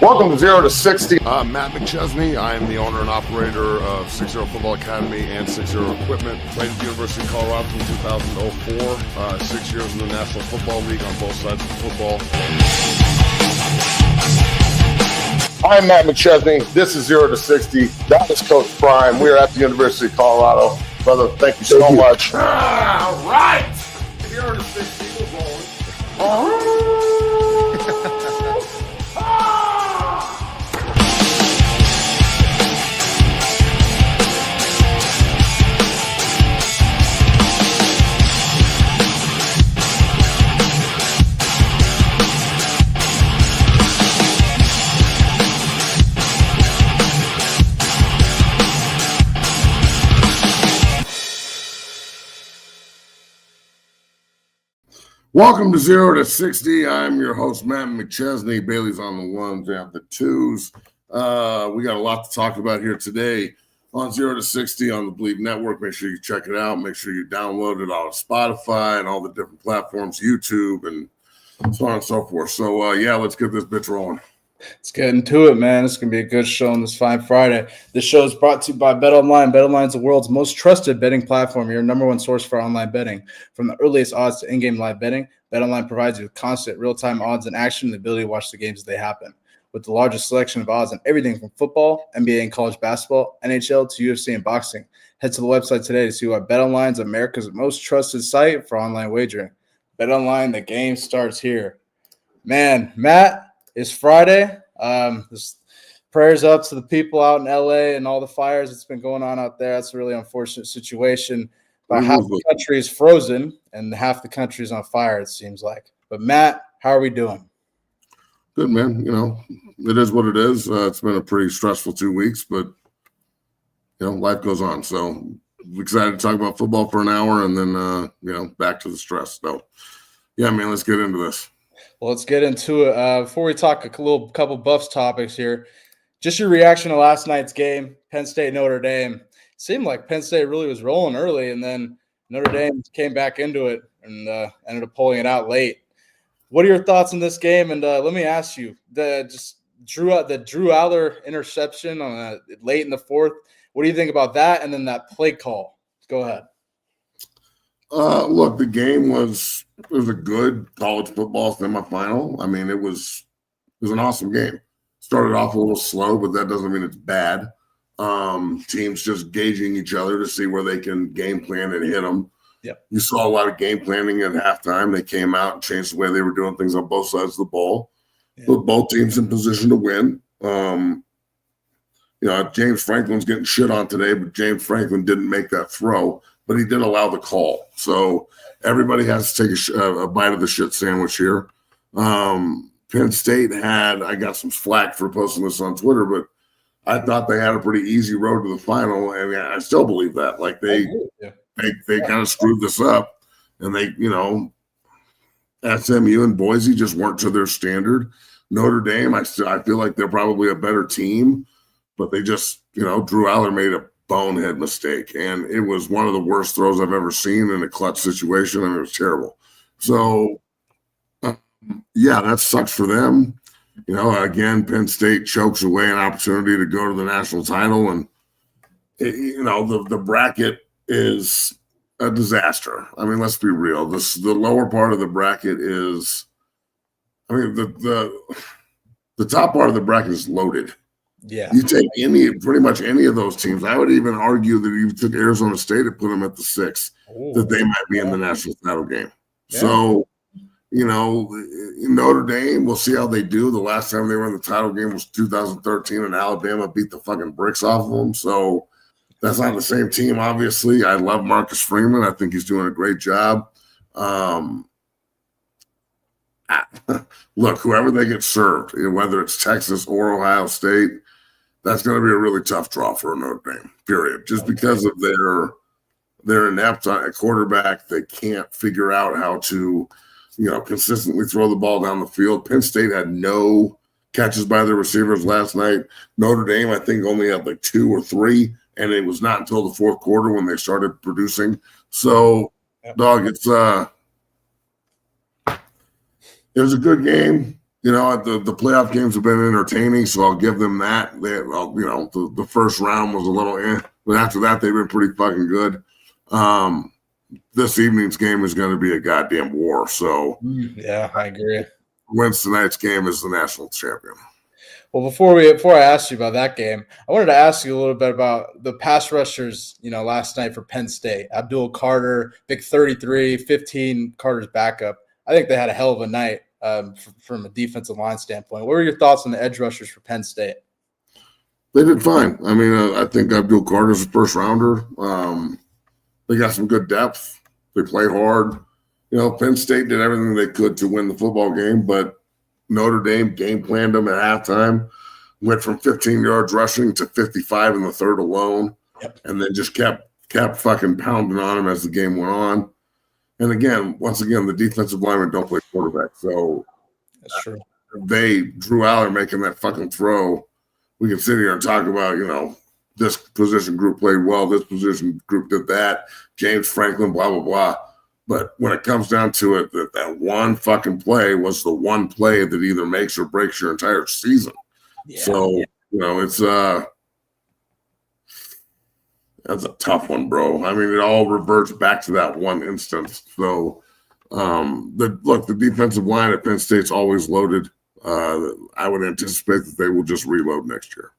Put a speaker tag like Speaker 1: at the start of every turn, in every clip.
Speaker 1: Welcome to 0 to 60.
Speaker 2: I'm Matt McChesney. I am the owner and operator of 60 Football Academy and 60 Equipment. Played at the University of Colorado from 2004. 6 years in the National Football League on both sides of football.
Speaker 1: I'm Matt McChesney. This is 0 to 60. That is Coach Prime. We are at the University of Colorado. Brother, thank you so much.
Speaker 2: All right. 0 to 60. We're rolling.
Speaker 3: Welcome to 0 to 60. I'm your host, Matt McChesney. Bailey's on the ones and the twos. We got a lot to talk about here today on 0 to 60 on the Bleed Network. Make sure you check it out. Make sure you download it on Spotify and all the different platforms, YouTube, and so on and so forth. So, let's get this bitch rolling.
Speaker 4: Let's get into it, man. It's going to be a good show on this fine Friday. This show is brought to you by BetOnline. BetOnline is the world's most trusted betting platform, your number one source for online betting. From the earliest odds to in-game live betting, BetOnline provides you with constant real-time odds and action and the ability to watch the games as they happen. With the largest selection of odds on everything from football, NBA and college basketball, NHL to UFC and boxing. Head to the website today to see why BetOnline is America's most trusted site for online wagering. BetOnline, the game starts here. Man, Matt, it's Friday. Prayers up to the people out in LA and all the fires that's been going on out there. That's a really unfortunate situation. About half the country is frozen and half the country is on fire, it seems like. But Matt, how are we doing?
Speaker 3: Good, man. You know, it is what it is. It's been a pretty stressful 2 weeks, but, life goes on. So I'm excited to talk about football for an hour and then, back to the stress. So, yeah, man, let's get into this.
Speaker 4: Well, let's get into it. Before we talk a couple Buffs topics here, just your reaction to last night's game, Penn State, Notre Dame. It seemed like Penn State really was rolling early, and then Notre Dame came back into it and ended up pulling it out late. What are your thoughts on this game? And let me ask you, the Drew Aller interception on late in the fourth. What do you think about that? And then that play call. Go ahead.
Speaker 3: Look, the game was a good college football semifinal. I mean, it was an awesome game. Started off a little slow, but that doesn't mean it's bad. Teams just gauging each other to see where they can game plan and hit them.
Speaker 4: Yep.
Speaker 3: You saw a lot of game planning at halftime. They came out and changed the way they were doing things on both sides of the ball. Yeah. Put both teams in position to win. James Franklin's getting shit on today, but James Franklin didn't make that throw. But he did allow the call. So everybody has to take a bite of the shit sandwich here. Penn State I got some flack for posting this on Twitter, but I thought they had a pretty easy road to the final, and I still believe that. Like they kind of screwed this up, and SMU and Boise just weren't to their standard. Notre Dame, I feel like they're probably a better team, but they just, Drew Aller made a bonehead mistake, and it was one of the worst throws I've ever seen in a clutch situation, and it was terrible. So, that sucks for them. Again, Penn State chokes away an opportunity to go to the national title, and the bracket is a disaster. I mean, let's be real. The lower part of the bracket is, the top part of the bracket is loaded.
Speaker 4: Yeah,
Speaker 3: you take pretty much any of those teams. I would even argue that you took Arizona State and put them at the 6, that they might be in the national title game. Yeah. So, Notre Dame, we'll see how they do. The last time they were in the title game was 2013, and Alabama beat the fucking bricks off of them. So that's not the same team, obviously. I love Marcus Freeman. I think he's doing a great job. Look, whoever they get served, whether it's Texas or Ohio State, that's going to be a really tough draw for Notre Dame, period. Just because of their inept quarterback, they can't figure out how to, consistently throw the ball down the field. Penn State had no catches by their receivers last night. Notre Dame, I think, only had like 2 or 3, and it was not until the fourth quarter when they started producing. So, dog, it was a good game. The playoff games have been entertaining, so I'll give them that. The first round was a little but after that, they've been pretty fucking good. This evening's game is going to be a goddamn war. So
Speaker 4: yeah, I agree.
Speaker 3: Wins tonight's game is the national champion.
Speaker 4: Well, before I asked you about that game, I wanted to ask you a little bit about the pass rushers, last night for Penn State. Abdul Carter, big 33, 15 Carter's backup. I think they had a hell of a night from a defensive line standpoint. What were your thoughts on the edge rushers for Penn State?
Speaker 3: They did fine. I mean, I think Abdul Carter's a first rounder. They got some good depth. They play hard. Penn State did everything they could to win the football game, but Notre Dame game planned them at halftime, went from 15 yards rushing to 55 in the third alone, and then just kept fucking pounding on them as the game went on. And once again, the defensive linemen don't play quarterback, so
Speaker 4: that's true.
Speaker 3: Drew Aller making that fucking throw. We can sit here and talk about, this position group played well, this position group did that, James Franklin, blah, blah, blah. But when it comes down to it, that one fucking play was the one play that either makes or breaks your entire season. Yeah. So, it's that's a tough one, bro. I mean, it all reverts back to that one instance. So, the defensive line at Penn State's always loaded. I would anticipate that they will just reload next year.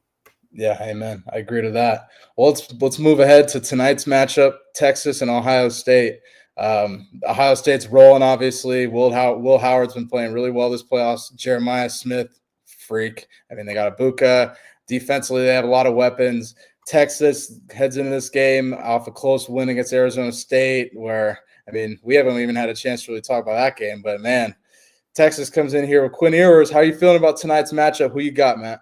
Speaker 4: Yeah, amen. I agree to that. Well, let's move ahead to tonight's matchup, Texas and Ohio State. Ohio State's rolling, obviously. Will Howard's been playing really well this playoffs. Jeremiah Smith, freak. I mean, they got Ibuka. Defensively, they have a lot of weapons. Texas heads into this game off a close win against Arizona State, where, I mean, we haven't even had a chance to really talk about that game. But, man, Texas comes in here with Quinn Ewers. How are you feeling about tonight's matchup? Who you got, Matt?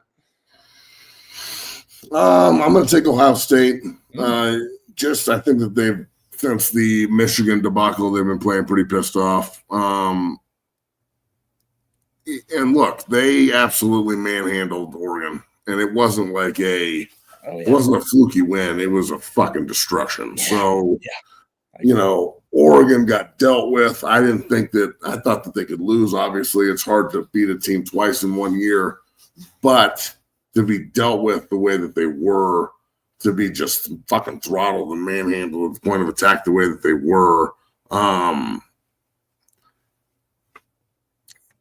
Speaker 3: I'm going to take Ohio State. I think that since the Michigan debacle, they've been playing pretty pissed off. And look, they absolutely manhandled Oregon, and it wasn't like it wasn't a fluky win. It was a fucking destruction. Yeah. So, Oregon got dealt with. I thought that they could lose. Obviously, it's hard to beat a team twice in 1 year, but to be dealt with the way that they were, to be just fucking throttled and manhandled at the point of attack the way that they were,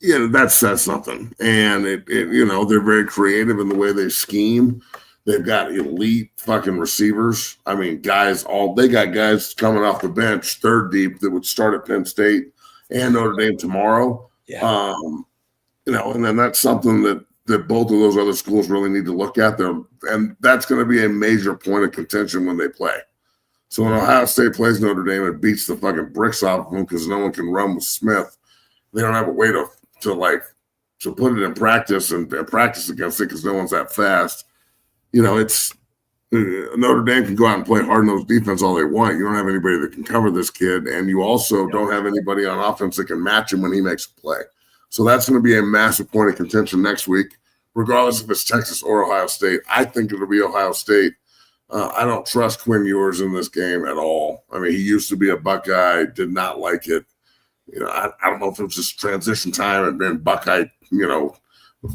Speaker 3: that says something. And they're very creative in the way they scheme. They've got elite fucking receivers. I mean, they got guys coming off the bench, third deep, that would start at Penn State and Notre Dame tomorrow. Yeah. And then that's something that both of those other schools really need to look at them. And that's going to be a major point of contention when they play. So when Ohio State plays Notre Dame and beats the fucking bricks off of them because no one can run with Smith, they don't have a way to put it in practice and practice against it because no one's that fast. It's Notre Dame can go out and play hard-nosed defense all they want. You don't have anybody that can cover this kid, and you also don't have anybody on offense that can match him when he makes a play. So that's going to be a massive point of contention next week, regardless if it's Texas or Ohio State. I think it'll be Ohio State. I don't trust Quinn Ewers in this game at all. I mean, he used to be a Buckeye, did not like it. I don't know if it was just transition time and been Buckeye,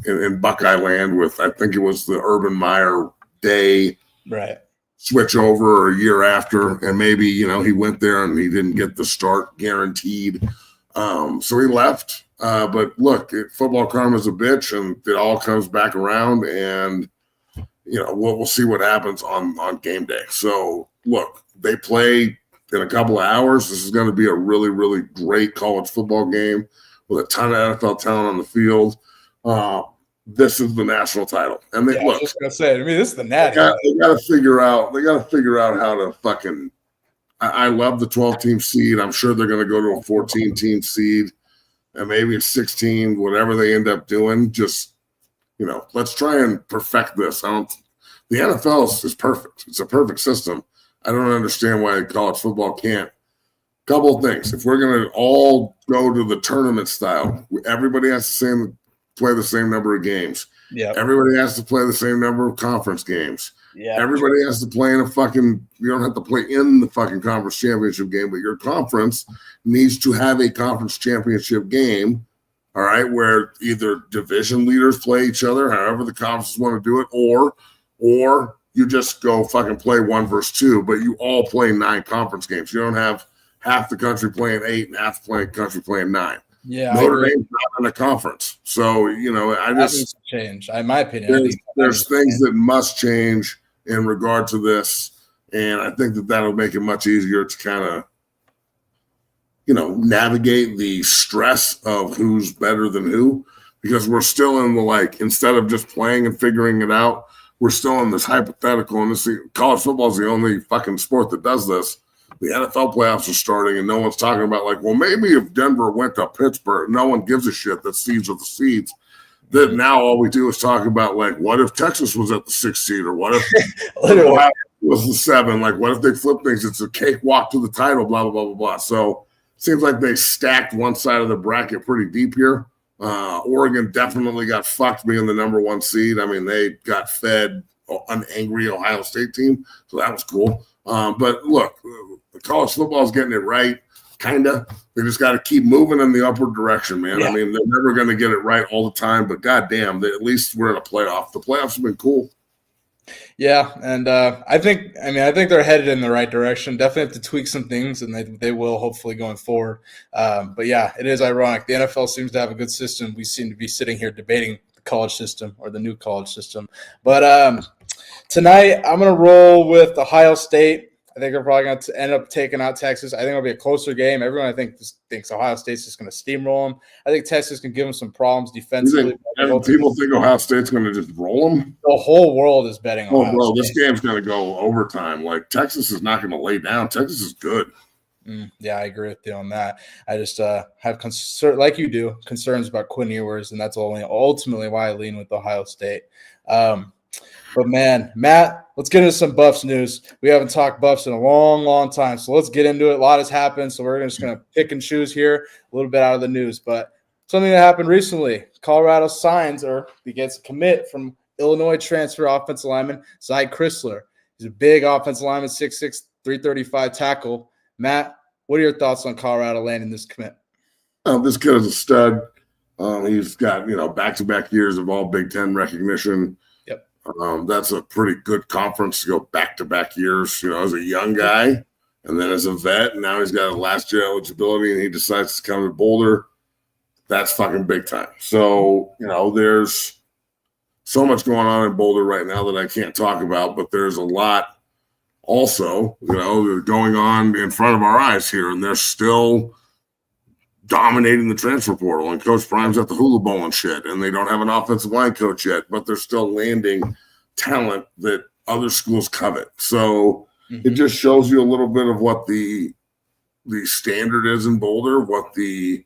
Speaker 3: in Buckeye land with, I think it was the Urban Meyer day switch over a year after. And maybe, he went there and he didn't get the start guaranteed. So he left. But look, football karma's a bitch, and it all comes back around, and we'll see what happens on game day. So look, they play in a couple of hours. This is going to be a really, really great college football game with a ton of NFL talent on the field. This is the national title, and
Speaker 4: I was just gonna say, this is the national.
Speaker 3: They got to figure out how to fucking. I love the 12-team seed. I'm sure they're going to go to a 14-team seed. And maybe it's 16, whatever they end up doing. Just, let's try and perfect this. The NFL is perfect. It's a perfect system. I don't understand why college football can't. Couple of things. If we're going to all go to the tournament style, everybody has to play the same number of games. Yeah. Everybody has to play the same number of conference games. Yeah. Everybody has to play in you don't have to play in the fucking conference championship game, but your conference needs to have a conference championship game all right, where either division leaders play each other, however the conferences want to do it, or you just go fucking play 1 versus 2, but you all play 9 conference games. You don't have half the country playing 8 and half the country playing 9.
Speaker 4: Yeah,
Speaker 3: Notre Dame's not in a conference. So, I
Speaker 4: that
Speaker 3: just
Speaker 4: needs to change. In my opinion,
Speaker 3: there's things that must change in regard to this. And I think that'll make it much easier to kind of, navigate the stress of who's better than who, because we're still in the instead of just playing and figuring it out, we're still in this hypothetical. And college football is the only fucking sport that does this. The NFL playoffs are starting, and no one's talking about maybe if Denver went to Pittsburgh, no one gives a shit. The seeds are the seeds. That now all we do is talk about what if Texas was at the 6th seed, or what if Ohio was the 7? What if they flip things? It's a cakewalk to the title. Blah blah blah blah blah. So it seems like they stacked one side of the bracket pretty deep here. Oregon definitely got fucked being the number 1 seed. I mean, they got fed an angry Ohio State team, so that was cool. But look, college football is getting it right, kind of. They just got to keep moving in the upward direction, man. Yeah. I mean, they're never going to get it right all the time, but goddamn, at least we're in a playoff. The playoffs have been cool.
Speaker 4: Yeah, and I think they're headed in the right direction. Definitely have to tweak some things, and they will hopefully going forward. But yeah, it is ironic. The NFL seems to have a good system. We seem to be sitting here debating the college system or the new college system. But tonight I'm going to roll with Ohio State. I think they're probably going to end up taking out Texas. I think it'll be a closer game. Everyone, I think, thinks Ohio State's just going to steamroll them. I think Texas can give them some problems defensively.
Speaker 3: People think Ohio State's going to just roll them?
Speaker 4: The whole world is betting Ohio State.
Speaker 3: This game's going to go overtime. Texas is not going to lay down. Texas is good.
Speaker 4: Yeah, I agree with you on that. I just have like you do, concerns about Quinn Ewers, and that's ultimately why I lean with Ohio State. But man, Matt, let's get into some Buffs news. We haven't talked Buffs in a long, long time, so let's get into it. A lot has happened, so we're just going to pick and choose here a little bit out of the news. But something that happened recently, Colorado gets a commit from Illinois transfer offensive lineman Zy Chrysler. He's a big offensive lineman, 6'6", 335 tackle. Matt, what are your thoughts on Colorado landing this commit?
Speaker 3: This kid is a stud. He's got, back-to-back years of all Big Ten recognition. That's a pretty good conference to go back-to-back years, as a young guy and then as a vet. And now he's got a last-year eligibility and he decides to come to Boulder. That's fucking big time. So, there's so much going on in Boulder right now that I can't talk about, but there's a lot also, going on in front of our eyes here. And they're still dominating the transfer portal, and Coach Prime's at the hula bowl and shit, and they don't have an offensive line coach yet, but they're still landing talent that other schools covet. So it just shows you a little bit of what the standard is in Boulder, what the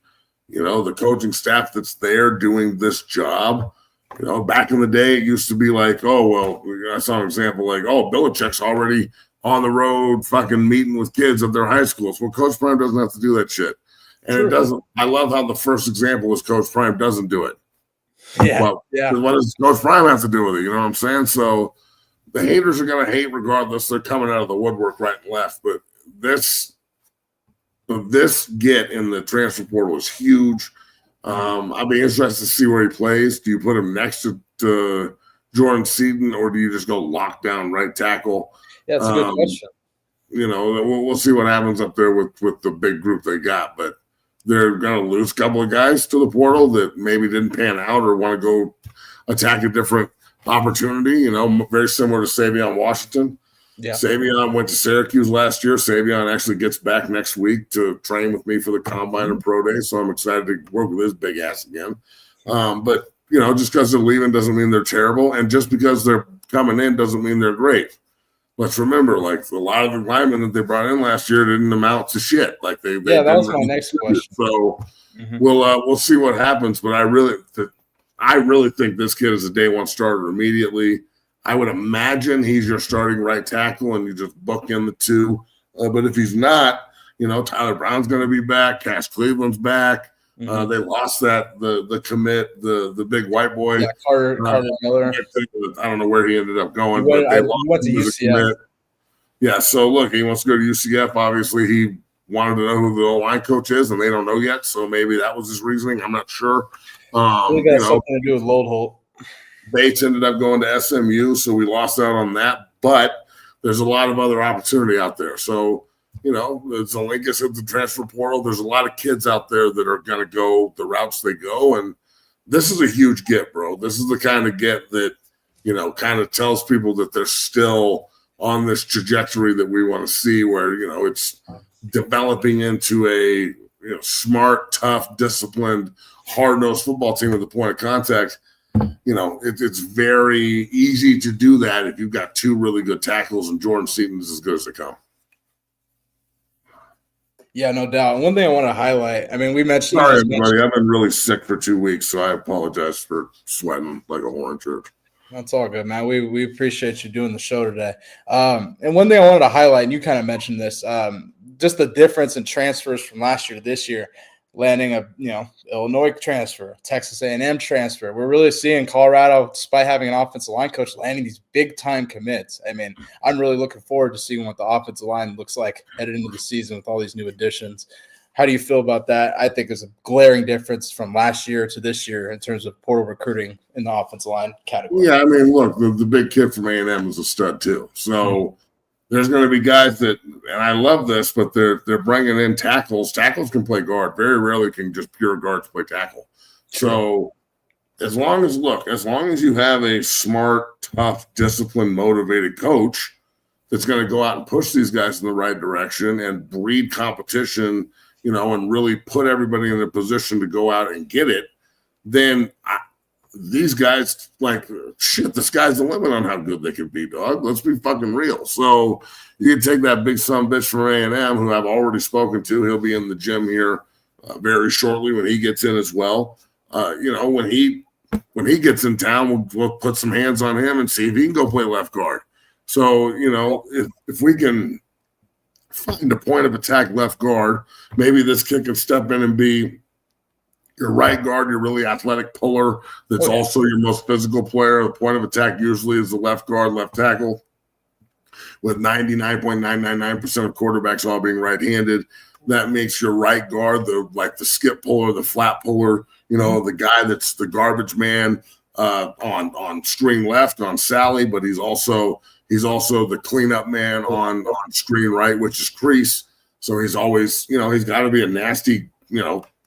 Speaker 3: coaching staff that's there doing this job. Back in the day, it used to be like, oh, well, I saw an example Belichick's already on the road fucking meeting with kids at their high schools. Well, Coach Prime doesn't have to do that shit. And it doesn't. I love how the first example is Coach Prime doesn't do it.
Speaker 4: Yeah.
Speaker 3: Well, what does Coach Prime have to do with it? You know what I'm saying? So the haters are going to hate regardless. They're coming out of the woodwork right and left. But this get in the transfer portal is huge. I'll be interested to see where he plays. Do you put him next to Jordan Seaton, or do you just go lockdown right tackle?
Speaker 4: Yeah, that's a good question.
Speaker 3: We'll see what happens up there with the big group they got. But they're going to lose a couple of guys to the portal that maybe didn't pan out or want to go attack a different opportunity, very similar to Savion Washington. Yeah. Savion went to Syracuse last year. Savion actually gets back next week to train with me for the Combine and Pro Day, so I'm excited to work with his big ass again. But, just because they're leaving doesn't mean they're terrible, and just because they're coming in doesn't mean they're great. Let's remember, a lot of the linemen that they brought in last year didn't amount to shit. That was my next question. So we'll see what happens. But I really think this kid is a day one starter immediately. I would imagine he's your starting right tackle, and you just book in the two. But if he's not, Tyler Brown's going to be back. Cass Cleveland's back. They lost the commit, the big white boy. Yeah, Carter Miller. I don't know where he ended up going, but they lost him to UCF. Yeah, so look, he wants to go to UCF. Obviously, he wanted to know who the O-line coach is, and they don't know yet. So maybe that was his reasoning. I'm not sure.
Speaker 4: It got something to do with Load Holt.
Speaker 3: Bates ended up going to SMU, so we lost out on that. But there's a lot of other opportunity out there. So, there's a link at the transfer portal. There's a lot of kids out there that are going to go the routes they go. And this is a huge get, bro. This is the kind of get that, kind of tells people that they're still on this trajectory that we want to see where, it's developing into a smart, tough, disciplined, hard-nosed football team at the point of contact. It's very easy to do that if you've got two really good tackles, and Jordan Seaton is as good as they come.
Speaker 4: Yeah, no doubt. One thing I want to highlight, we mentioned.
Speaker 3: Sorry, everybody. I've been really sick for 2 weeks, so I apologize for sweating like a whore in church.
Speaker 4: That's all good, man. We appreciate you doing the show today. And one thing I wanted to highlight, and you kind of mentioned this, just the difference in transfers from last year to this year. Landing a Illinois transfer, Texas A&M transfer. We're really seeing Colorado, despite having an offensive line coach, landing these big time commits. I'm really looking forward to seeing what the offensive line looks like headed into the season with all these new additions. How do you feel about that? I think there's a glaring difference from last year to this year in terms of portal recruiting in the offensive line category.
Speaker 3: Yeah, look, the big kid from A&M is a stud too. So there's going to be guys that, and I love this, but they're bringing in tackles. Tackles can play guard. Very rarely can just pure guards play tackle. So as long as you have a smart, tough, disciplined, motivated coach that's going to go out and push these guys in the right direction and breed competition, and really put everybody in a position to go out and get it, then these guys, the sky's the limit on how good they can be, dog. Let's be fucking real. So you can take that big son of a bitch from A&M, who I've already spoken to. He'll be in the gym here very shortly when he gets in as well. When he gets in town, we'll put some hands on him and see if he can go play left guard. So, if we can find a point of attack left guard, maybe this kid can step in and be your right guard, your really athletic puller that's also your most physical player. The point of attack usually is the left guard, left tackle, with 99.999% of quarterbacks all being right-handed. That makes your right guard the skip puller, the flat puller, the guy that's the garbage man on screen left on Sally, but he's also the cleanup man on screen right, which is crease. So he's always, he's got to be a nasty,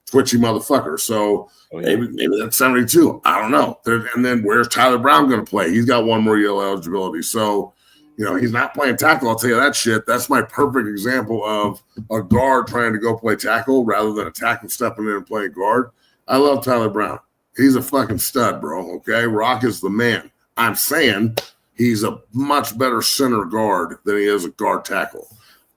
Speaker 3: twitchy motherfucker. So maybe that's 72. I don't know. And then where's Tyler Brown going to play? He's got one more year eligibility. So, he's not playing tackle. I'll tell you that shit. That's my perfect example of a guard trying to go play tackle rather than a tackle stepping in and playing guard. I love Tyler Brown. He's a fucking stud, bro. Okay. Rock is the man. I'm saying he's a much better center guard than he is a guard tackle.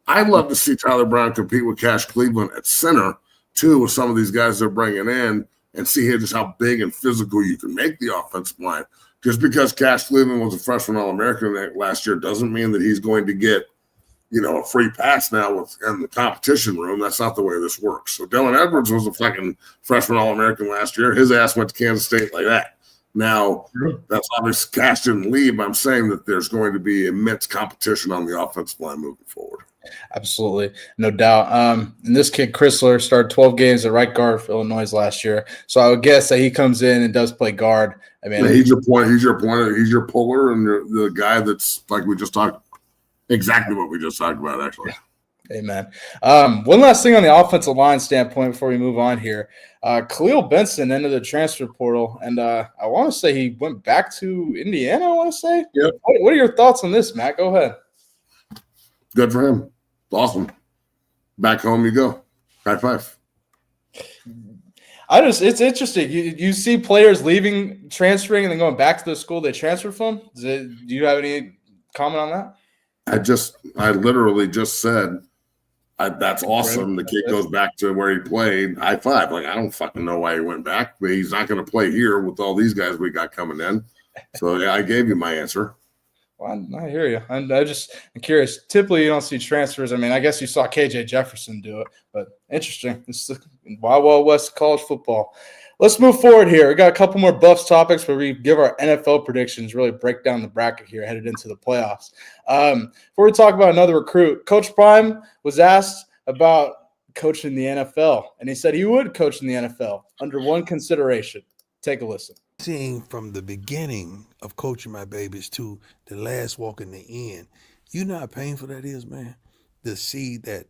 Speaker 3: I'd love to see Tyler Brown compete with Cash Cleveland at center, too, with some of these guys they're bringing in, and see here just how big and physical you can make the offensive line. Just because Cash Cleveland was a freshman All-American last year doesn't mean that he's going to get, a free pass now in the competition room. That's not the way this works. So Dylan Edwards was a fucking freshman All-American last year. His ass went to Kansas State like that. Now, that's obviously Cash didn't leave. I'm saying that there's going to be immense competition on the offensive line moving forward.
Speaker 4: Absolutely. No doubt. And this kid, Chrysler, started 12 games at right guard for Illinois last year. So I would guess that he comes in and does play guard.
Speaker 3: He's your point. He's your pointer. He's your puller and the guy that's like we just talked exactly what we just talked about, actually.
Speaker 4: Amen. One last thing on the offensive line standpoint before we move on here. Khalil Benson entered the transfer portal, and I want to say he went back to Indiana, I want to say.
Speaker 3: Yep.
Speaker 4: What are your thoughts on this, Matt? Go ahead.
Speaker 3: Good for him. Awesome. Back home you go. High five.
Speaker 4: It's interesting. You see players leaving, transferring, and then going back to the school they transferred from. Do you have any comment on that?
Speaker 3: I literally just said, that's awesome. The kid goes back to where he played. High five. I don't fucking know why he went back, but he's not going to play here with all these guys we got coming in. So yeah, I gave you my answer.
Speaker 4: Well, I hear you. I'm curious. Typically, you don't see transfers. I guess you saw KJ Jefferson do it, but interesting. It's the Wild West college football. Let's move forward here. We got a couple more Buffs topics where we give our NFL predictions, really break down the bracket here headed into the playoffs. Before we talk about another recruit, Coach Prime was asked about coach in the NFL, and he said he would coach in the NFL under one consideration. Take a listen.
Speaker 5: Seeing from the beginning of coaching my babies to the last walk in the end, you know how painful that is, man, to see that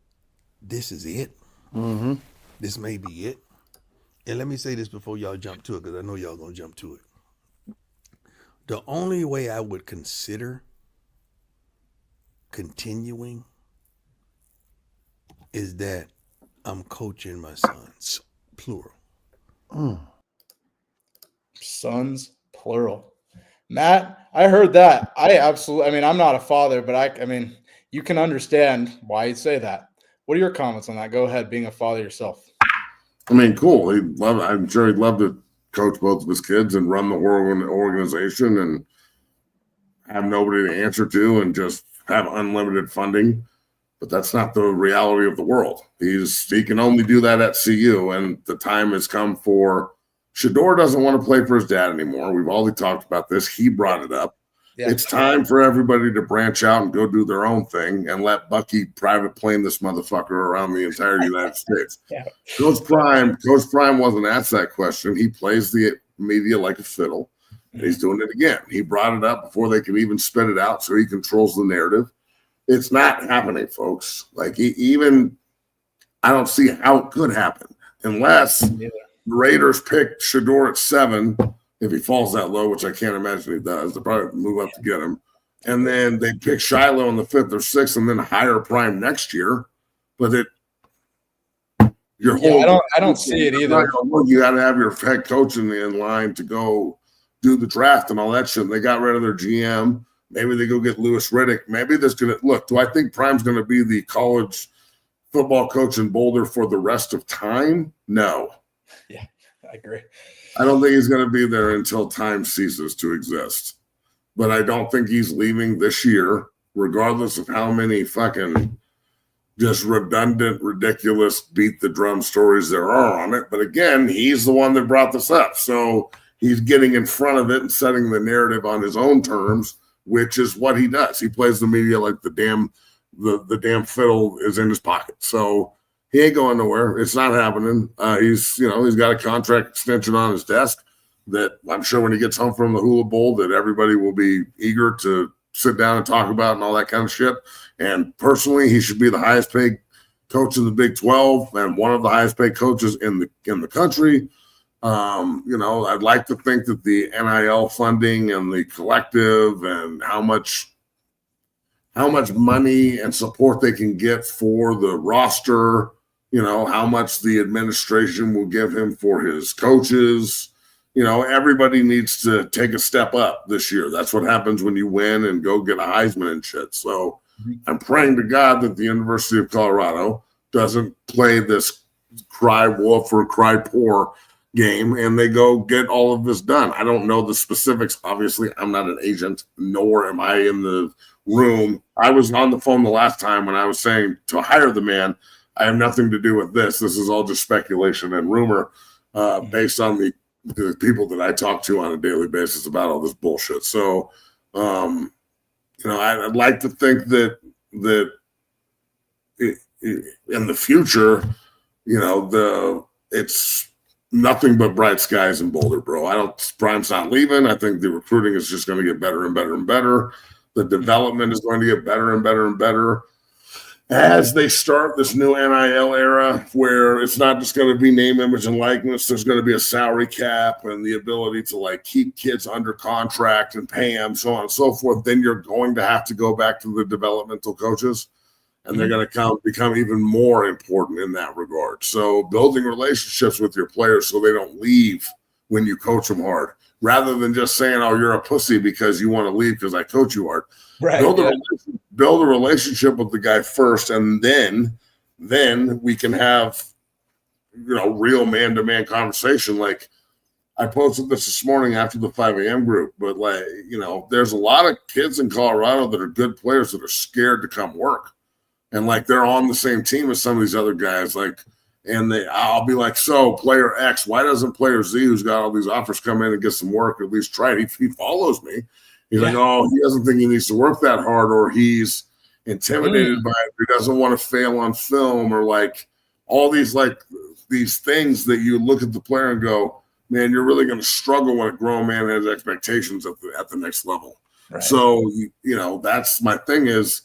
Speaker 5: this is it.
Speaker 6: Mm-hmm.
Speaker 5: This may be it. And let me say this before y'all jump to it, because I know y'all gonna jump to it. The only way I would consider continuing is that I'm coaching my sons, plural.
Speaker 4: Sons, plural. Matt, I heard that. I mean, I'm not a father, but I mean, you can understand why you'd say that. What are your comments on that? Go ahead, being a father yourself.
Speaker 3: I mean, cool. I'm sure he'd love to coach both of his kids and run the whole organization and have nobody to answer to and just have unlimited funding. But that's not the reality of the world. He can only do that at CU, and the time has come for Shedeur doesn't want to play for his dad anymore. We've already talked about this. He brought it up. Yeah. It's time for everybody to branch out and go do their own thing and let Bucky private plane this motherfucker around the entire United States. Yeah. Coach Prime wasn't asked that question. He plays the media like a fiddle, and he's doing it again. He brought it up before they could even spit it out, so he controls the narrative. It's not happening, folks. Like, even I don't see how it could happen unless the Raiders pick Shedeur at 7. If he falls that low, which I can't imagine he does, they'll probably move up to get him. And then they pick Shiloh in the 5th or 6th and then hire Prime next year. But I
Speaker 4: don't see it either.
Speaker 3: You got to have your head coach in line to go do the draft and all that shit. They got rid of their GM. Maybe they go get Louis Riddick. Maybe this going to look. Do I think Prime's going to be the college football coach in Boulder for the rest of time? No.
Speaker 4: Yeah, I agree.
Speaker 3: I don't think he's going to be there until time ceases to exist. But I don't think he's leaving this year, regardless of how many fucking just redundant, ridiculous, beat the drum stories there are on it. But again, he's the one that brought this up. So he's getting in front of it and setting the narrative on his own terms, which is what he does. He plays the media like the damn fiddle is in his pocket. So he ain't going nowhere. It's not happening. He's got a contract extension on his desk that I'm sure when he gets home from the Hula Bowl that everybody will be eager to sit down and talk about and all that kind of shit. And personally, he should be the highest paid coach in the Big 12 and one of the highest paid coaches in the country. I'd like to think that the NIL funding and the collective and how much money and support they can get for the roster, how much the administration will give him for his coaches. Everybody needs to take a step up this year. That's what happens when you win and go get a Heisman and shit. So I'm praying to God that the University of Colorado doesn't play this cry wolf or cry poor game and they go get all of this done. I don't know the specifics. Obviously, I'm not an agent, nor am I in the room. I was on the phone the last time when I was saying to hire the man. I have nothing to do with this. This is all just speculation and rumor based on the people that I talk to on a daily basis about all this bullshit. So, I'd like to think that in the future, it's nothing but bright skies in Boulder, bro. Prime's not leaving. I think the recruiting is just going to get better and better and better. The development is going to get better and better and better as they start this new NIL era where it's not just going to be name, image, and likeness. There's going to be a salary cap and the ability to keep kids under contract and pay them, so on and so forth. Then you're going to have to go back to the developmental coaches, and they're going to become even more important in that regard. So building relationships with your players so they don't leave when you coach them hard, rather than just saying, oh, you're a pussy because you want to leave because I coach you hard. Right. Build a relationship with the guy first, and then we can have, real man-to-man conversation. Like I posted this morning after the 5 a.m. group, but there's a lot of kids in Colorado that are good players that are scared to come work. And they're on the same team as some of these other guys, I'll be like, so player X, why doesn't player Z, who's got all these offers, come in and get some work, at least try it? He follows me. He's like, oh, he doesn't think he needs to work that hard, or he's intimidated by it. He doesn't want to fail on film, or all these things that you look at the player and go, man, you're really going to struggle when a grown man has expectations at the next level. Right. So, that's my thing is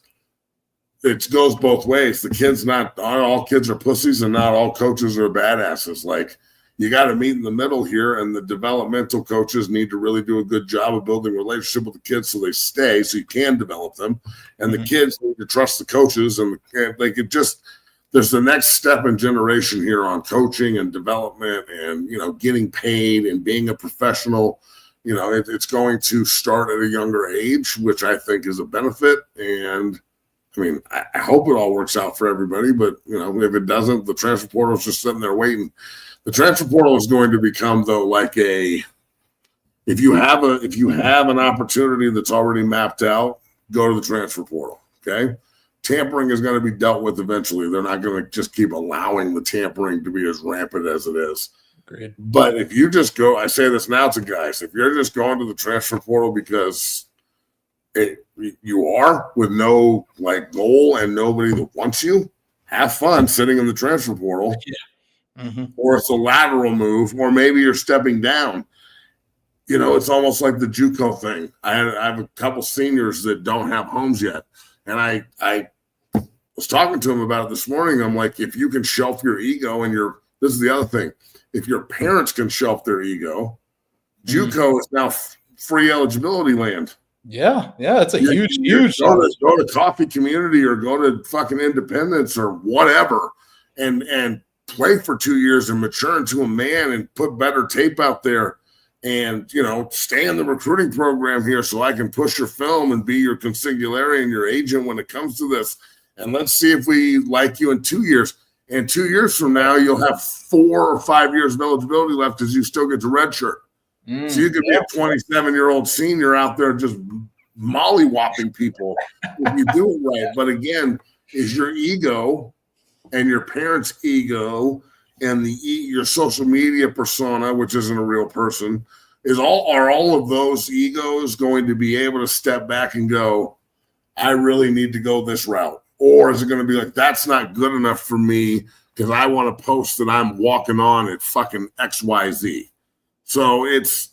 Speaker 3: it goes both ways. The kids, not all kids are pussies and not all coaches are badasses. Like, you got to meet in the middle here, and the developmental coaches need to really do a good job of building a relationship with the kids so they stay, so you can develop them. And the kids need to trust the coaches, and they could just – there's the next step in generation here on coaching and development and, getting paid and being a professional. It's going to start at a younger age, which I think is a benefit. And, I hope it all works out for everybody. But, if it doesn't, the transfer portal is just sitting there waiting. The transfer portal is going to become, though, like if you have an opportunity that's already mapped out, go to the transfer portal, okay? Tampering is going to be dealt with eventually. They're not going to just keep allowing the tampering to be as rampant as it is.
Speaker 4: Agreed.
Speaker 3: But if you just go, I say this now to guys, if you're just going to the transfer portal because you are with no goal and nobody that wants you, have fun sitting in the transfer portal.
Speaker 4: Yeah. Mm-hmm.
Speaker 3: Or it's a lateral move, or maybe you're stepping down. It's almost like the JUCO thing. I have a couple seniors that don't have homes yet. And I was talking to them about it this morning. I'm like, if you can shelf your ego and this is the other thing. If your parents can shelf their ego, JUCO is now free eligibility land.
Speaker 4: Yeah. It's a huge.
Speaker 3: Go to Coffee Community or go to fucking Independence or whatever and play for 2 years and mature into a man and put better tape out there and, stay in the recruiting program here so I can push your film and be your consigliere and your agent when it comes to this. And let's see if we like you in 2 years. And 2 years from now, you'll have 4 or 5 years of eligibility left because you still get the red shirt. So you could be a 27-year-old senior out there just molly-whopping people if you do it right. But again, is your ego and your parents' ego and your social media persona, which isn't a real person, are all of those egos going to be able to step back and go, I really need to go this route? Or is it going to be like, that's not good enough for me because I want to post that I'm walking on at fucking XYZ? So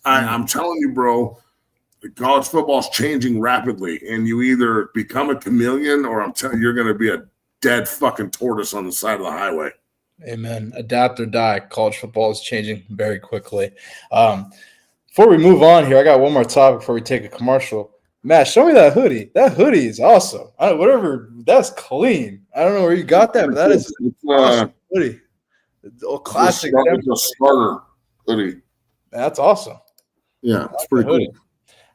Speaker 3: I'm telling you, bro, college football is changing rapidly, and you either become a chameleon or I'm telling you, you're going to be a dead fucking tortoise on the side of the highway.
Speaker 4: Amen. Adapt or die. College football is changing very quickly. Before we move on here, I got one more topic before we take a commercial. Matt, show me that hoodie. That hoodie is awesome. That's clean. I don't know where you got that, but that is awesome hoodie. Classic.
Speaker 3: It's a starter hoodie.
Speaker 4: That's awesome.
Speaker 3: Yeah, it's pretty cool.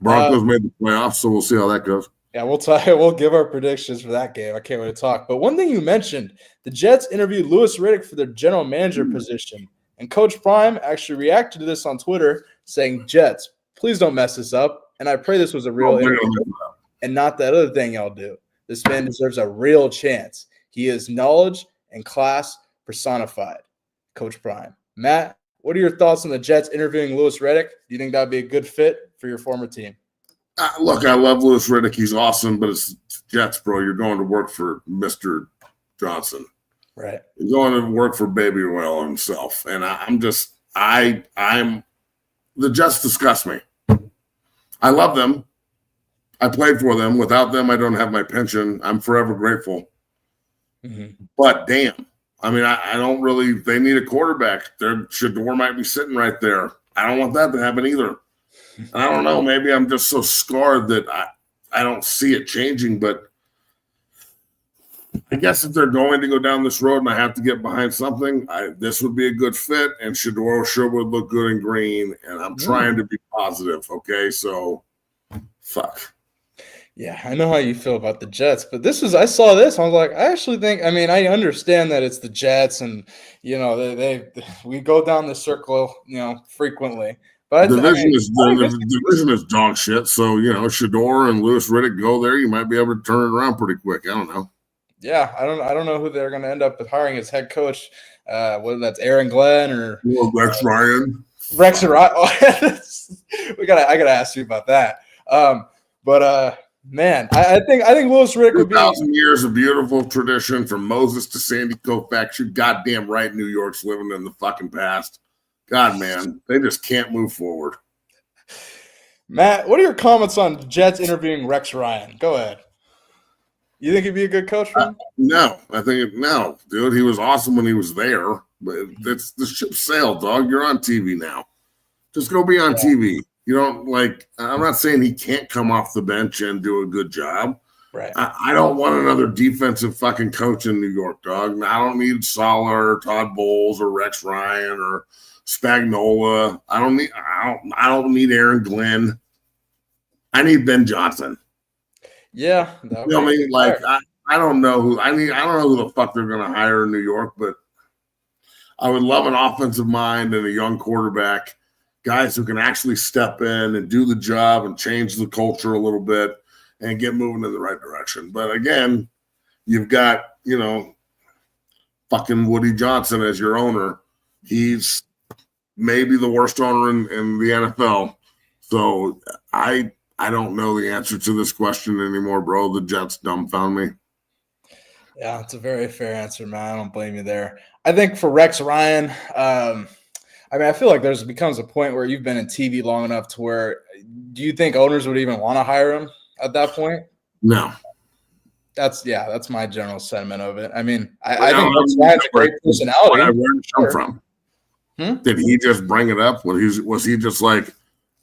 Speaker 3: Broncos made the playoffs, so we'll see how that goes.
Speaker 4: Yeah, we'll give our predictions for that game. I can't wait to talk. But one thing you mentioned, the Jets interviewed Louis Riddick for their general manager position. And Coach Prime actually reacted to this on Twitter saying, Jets, please don't mess this up. And I pray this was a real interview and not that other thing y'all do. This man deserves a real chance. He is knowledge and class personified. Coach Prime. Matt, what are your thoughts on the Jets interviewing Louis Riddick? Do you think that would be a good fit for your former team?
Speaker 3: Look, I love Louis Riddick. He's awesome, but it's Jets, bro. You're going to work for Mr. Johnson.
Speaker 4: Right.
Speaker 3: You're going to work for Baby Oil himself. And I'm the Jets disgust me. I love them. I played for them. Without them, I don't have my pension. I'm forever grateful. Mm-hmm. But damn. I don't really – they need a quarterback. Shador might be sitting right there. I don't want that to happen either. I don't know. Maybe I'm just so scarred that I don't see it changing. But I guess if they're going to go down this road and I have to get behind something, this would be a good fit. And Shador sure would look good in green. And I'm trying to be positive, okay? So, fuck.
Speaker 4: Yeah, I know how you feel about the Jets, but I saw this. I was like, I actually think, I understand that it's the Jets and, we go down the circle, frequently. But
Speaker 3: the division is dog shit. So, Shador and Louis Riddick go there. You might be able to turn it around pretty quick. I don't know.
Speaker 4: Yeah, I don't know who they're going to end up hiring as head coach, whether that's Aaron Glenn or
Speaker 3: Rex Ryan.
Speaker 4: Rex Ryan. I got to ask you about that. But Man, I think Louis Riddick would be
Speaker 3: 2,000 years of beautiful tradition from Moses to Sandy Koufax. You goddamn right New York's living in the fucking past. God, man, they just can't move forward.
Speaker 4: Matt, what are your comments on the Jets interviewing Rex Ryan? Go ahead. You think he'd be a good coach for him?
Speaker 3: No, dude. He was awesome when he was there, but it's the ship sailed, dog. You're on TV now. Just go be on TV. You don't I'm not saying he can't come off the bench and do a good job.
Speaker 4: Right.
Speaker 3: I don't want another defensive fucking coach in New York, dog. I don't need Salah or Todd Bowles or Rex Ryan or Spagnuolo. I don't need Aaron Glenn. I need Ben Johnson.
Speaker 4: Yeah.
Speaker 3: You know what I mean? I don't know who I don't know who the fuck they're gonna hire in New York, but I would love an offensive mind and a young quarterback. Guys who can actually step in and do the job and change the culture a little bit and get moving in the right direction. But again, you've got, fucking Woody Johnson as your owner. He's maybe the worst owner in the NFL. So I don't know the answer to this question anymore, bro. The Jets dumbfound me.
Speaker 4: Yeah, it's a very fair answer, man. I don't blame you there. I think for Rex Ryan, I feel like there's becomes a point where you've been in TV long enough to where do you think owners would even want to hire him at that point?
Speaker 3: No.
Speaker 4: That's my general sentiment of it. I mean, I think Rex Ryan's a great personality.
Speaker 3: Where did it come from? Did he just bring it up? Was he just like,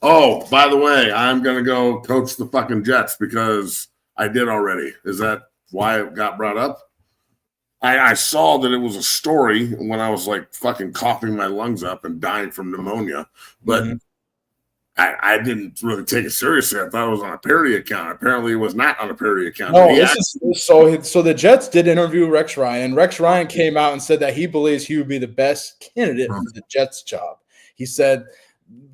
Speaker 3: oh, by the way, I'm going to go coach the fucking Jets because I did already? Is that why it got brought up? I saw that it was a story when I was fucking coughing my lungs up and dying from pneumonia, but I didn't really take it seriously. I thought it was on a parody account. Apparently, it was not on a parody account.
Speaker 4: No, so the Jets did interview Rex Ryan. Rex Ryan came out and said that he believes he would be the best candidate for the Jets job. He said,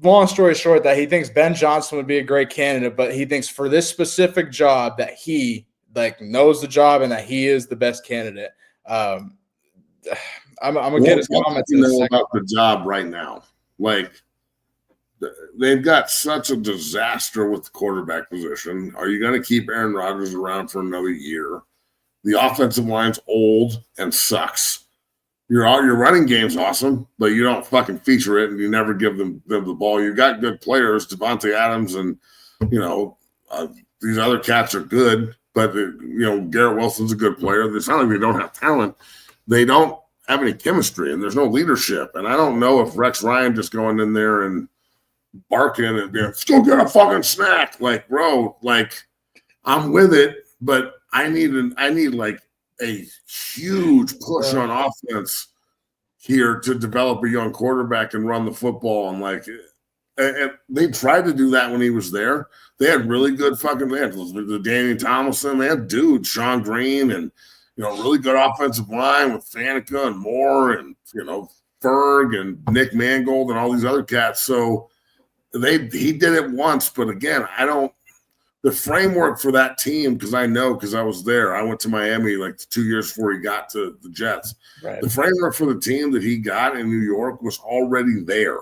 Speaker 4: long story short, that he thinks Ben Johnson would be a great candidate, but he thinks for this specific job that he knows the job and that he is the best candidate. I'm gonna get his comments in a second.
Speaker 3: About the job right now, they've got such a disaster with the quarterback position. Are you going to keep Aaron Rodgers around for another year? The offensive line's old and sucks. Your running game's awesome, but you don't fucking feature it and you never give them the ball. You got good players, Devontae Adams, and these other cats are good. But, Garrett Wilson's a good player. It's not like they don't have talent. They don't have any chemistry, and there's no leadership. And I don't know if Rex Ryan just going in there and barking and being, let's go get a fucking snack. Bro, I'm with it, but I need a huge push on offense here to develop a young quarterback and run the football. And they tried to do that when he was there. They had really good they had the Danny Tomlinson, they had dudes, Sean Green, and really good offensive line with Faneca and Moore and Ferg and Nick Mangold and all these other cats. So he did it once, but again, the framework for that team, because I was there. I went to Miami 2 years before he got to the Jets.
Speaker 4: Right.
Speaker 3: The framework for the team that he got in New York was already there.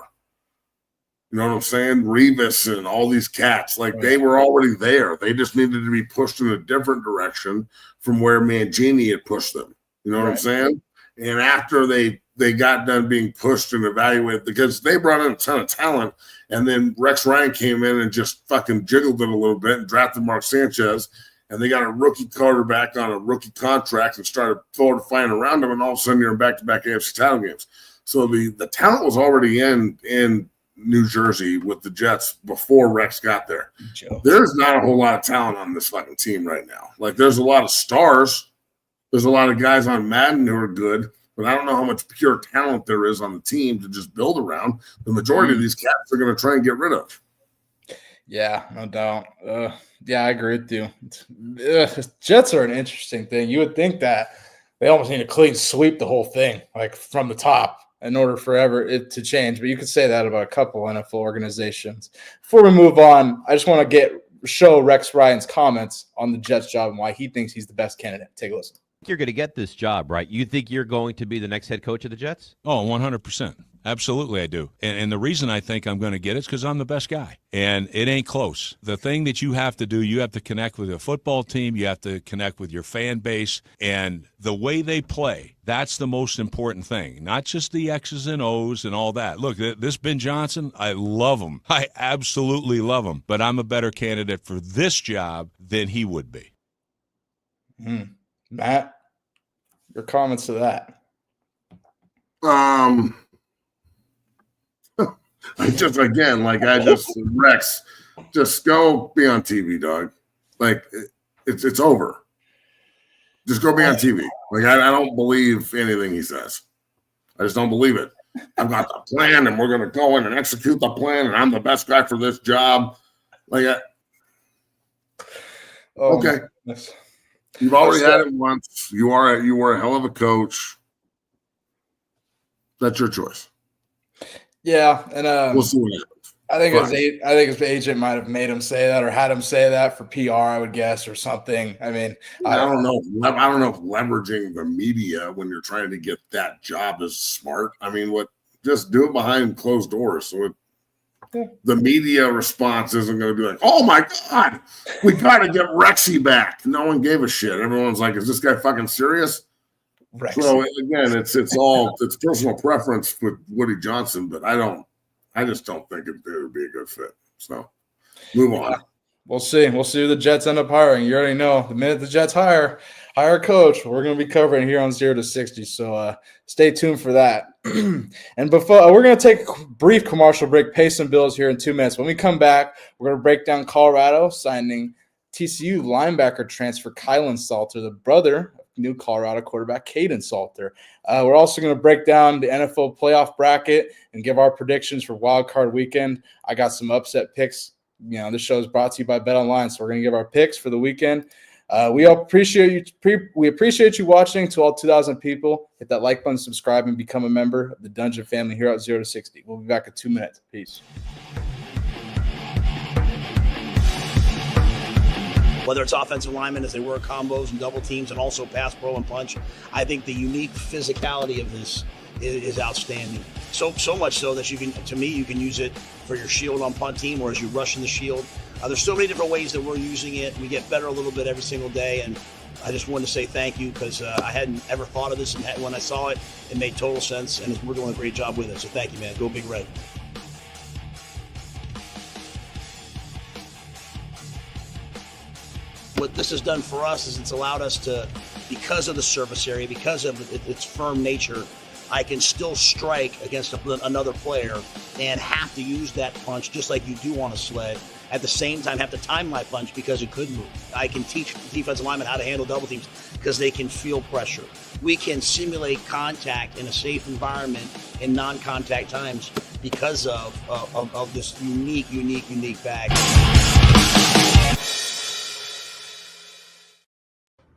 Speaker 3: You know what I'm saying? Revis and all these cats, they were already there. They just needed to be pushed in a different direction from where Mangini had pushed them. You know what I'm saying? And after they got done being pushed and evaluated, because they brought in a ton of talent, and then Rex Ryan came in and just fucking jiggled it a little bit and drafted Mark Sanchez, and they got a rookie quarterback on a rookie contract and started flying around him, and all of a sudden you're in back-to-back AFC title games. So the talent was already in New Jersey with the Jets before Rex got there. There's not a whole lot of talent on this fucking team right now. There's a lot of stars. There's a lot of guys on Madden who are good, but I don't know how much pure talent there is on the team to just build around. The majority of these cats are going to try and get rid of.
Speaker 4: Yeah, no doubt. I agree with you. Jets are an interesting thing. You would think that they almost need to clean sweep the whole thing, from the top, in order for it to change. But you could say that about a couple NFL organizations. Before we move on, I just want to show Rex Ryan's comments on the Jets job and why he thinks he's the best candidate. Take a listen.
Speaker 6: You're going to get this job, right? You think you're going to be the next head coach of the Jets?
Speaker 7: Oh, 100%.
Speaker 6: Absolutely, I do. And the reason I think I'm going to get it is because I'm the best guy. And it ain't close. The thing that you have to do, you have to connect with a football team. You have to connect with your fan base. And the way they play, that's the most important thing. Not just the X's and O's and all that. Look, this Ben Johnson, I love him. I absolutely love him. But I'm a better candidate for this job than he would be.
Speaker 4: Matt, your comments to that?
Speaker 3: Rex, just go be on TV, dog. Like it's over. Just go be on TV. Like I don't believe anything he says. I just don't believe it. I've got the plan, and we're going to go in and execute the plan, and I'm the best guy for this job. Like, okay, you've already had it once. You were a hell of a coach. That's your choice.
Speaker 4: Yeah, and
Speaker 3: we'll see what happens.
Speaker 4: I think his agent might have made him say that or had him say that for PR, I would guess, or something. I mean,
Speaker 3: I don't know. I don't know if leveraging the media when you're trying to get that job is smart. I mean, just do it behind closed doors. So the media response isn't going to be like, "Oh my God, we got to get Rexy back." No one gave a shit. Everyone's like, "Is this guy fucking serious?" Rexy. So again, it's personal preference with Woody Johnson, but I just don't think it would be a good fit. So move on.
Speaker 4: We'll see. We'll see who the Jets end up hiring. You already know the minute the Jets hire a coach, we're going to be covering here on 0 to 60. So stay tuned for that. And before we're going to take a brief commercial break, pay some bills here in 2 minutes. When we come back, we're going to break down Colorado signing TCU linebacker transfer Kylan Salter, the brother of new Colorado quarterback Caden Salter. We're also going to break down the NFL playoff bracket and give our predictions for Wild Card Weekend. I got some upset picks. You know, this show is brought to you by BetOnline, so we're going to give our picks for the weekend. We appreciate you. We appreciate you watching. To all 2,000 people, hit that like button, subscribe, and become a member of the Dungeon family here at 0 to 60. We'll be back in 2 minutes. Peace.
Speaker 7: Whether it's offensive linemen as they work combos and double teams and also pass pro and punch, I think the unique physicality of this is outstanding. So much so that you can use it for your shield on punt team or as you rush in the shield. There's so many different ways that we're using it. We get better a little bit every single day, and I just wanted to say thank you because I hadn't ever thought of this, and when I saw it, it made total sense, and we're doing a great job with it. So thank you, man. Go Big Red. What this has done for us is it's allowed us to, because of the surface area, because of its firm nature, I can still strike against another player and have to use that punch just like you do on a sled. At the same time, have to time my punch because it could move. I can teach defensive linemen how to handle double teams because they can feel pressure. We can simulate contact in a safe environment in non-contact times because of this unique bag.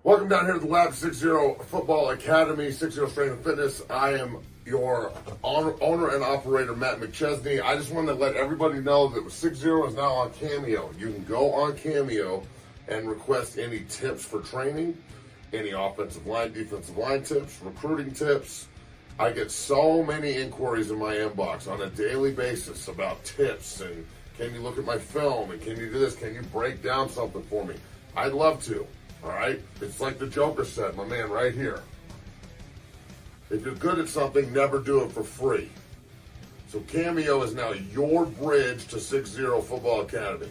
Speaker 3: Welcome down here to the Lab 60 Football Academy, 60 Strength and Fitness. I am your owner and operator, Matt McChesney. I just wanted to let everybody know that 60 is now on Cameo. You can go on Cameo and request any tips for training, any offensive line, defensive line tips, recruiting tips. I get so many inquiries in my inbox on a daily basis about tips and can you look at my film and can you do this? Can you break down something for me? I'd love to. All right? It's like the Joker said, my man, right here. If you're good at something, never do it for free. So Cameo is now your bridge to 60 Football Academy.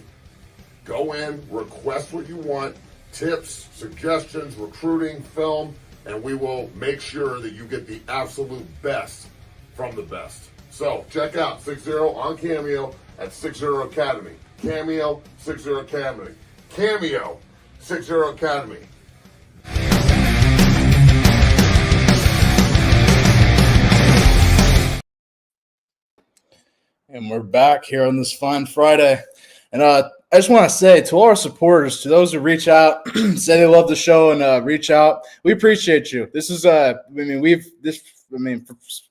Speaker 3: Go in, request what you want, tips, suggestions, recruiting, film, and we will make sure that you get the absolute best from the best. So check out 60 on Cameo at 60 Academy. Cameo, 60 Academy. Cameo, 60 Academy.
Speaker 4: And we're back here on this fine Friday. And I just want to say to all our supporters, to those who reach out, say they love the show and reach out, we appreciate you. This is,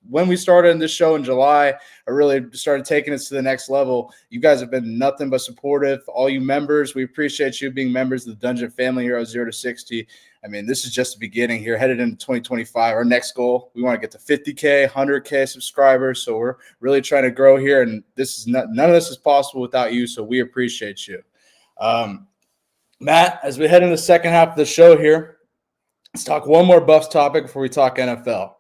Speaker 4: when we started in this show in July, I really started taking us to the next level. You guys have been nothing but supportive. All you members, we appreciate you being members of the Dungeon family here at 0 to 60. I mean, this is just the beginning here, headed into 2025. Our next goal, we want to get to 50K, 100K subscribers. So we're really trying to grow here, and none of this is possible without you. So we appreciate you. Matt, as we head into the second half of the show here, let's talk one more Buffs topic before we talk NFL.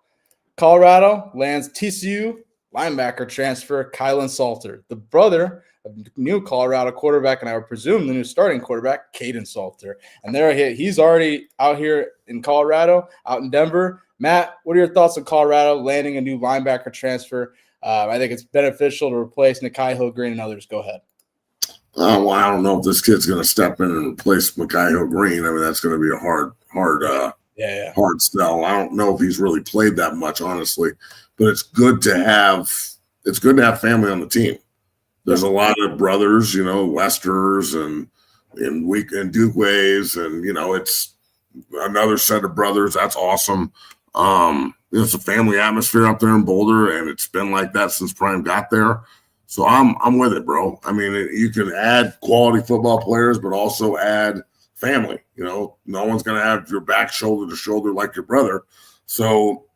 Speaker 4: Colorado lands TCU linebacker transfer Kylan Salter, the brother of new Colorado quarterback, and I would presume the new starting quarterback, Caden Salter. And he's already out here in Colorado, out in Denver. Matt, what are your thoughts on Colorado landing a new linebacker transfer? I think it's beneficial to replace Nikai Hill-Green and others. Go ahead.
Speaker 3: Well, I don't know if this kid's going to step in and replace Nikai Hill-Green. I mean, that's going to be a hard sell. I don't know if he's really played that much, honestly, but it's good to have family on the team. There's a lot of brothers, Lesters and Dukeways, and it's another set of brothers. That's awesome. It's a family atmosphere up there in Boulder, and it's been like that since Prime got there. So I'm with it, bro. I mean, you can add quality football players, but also add family. No one's going to have your back shoulder to shoulder like your brother. So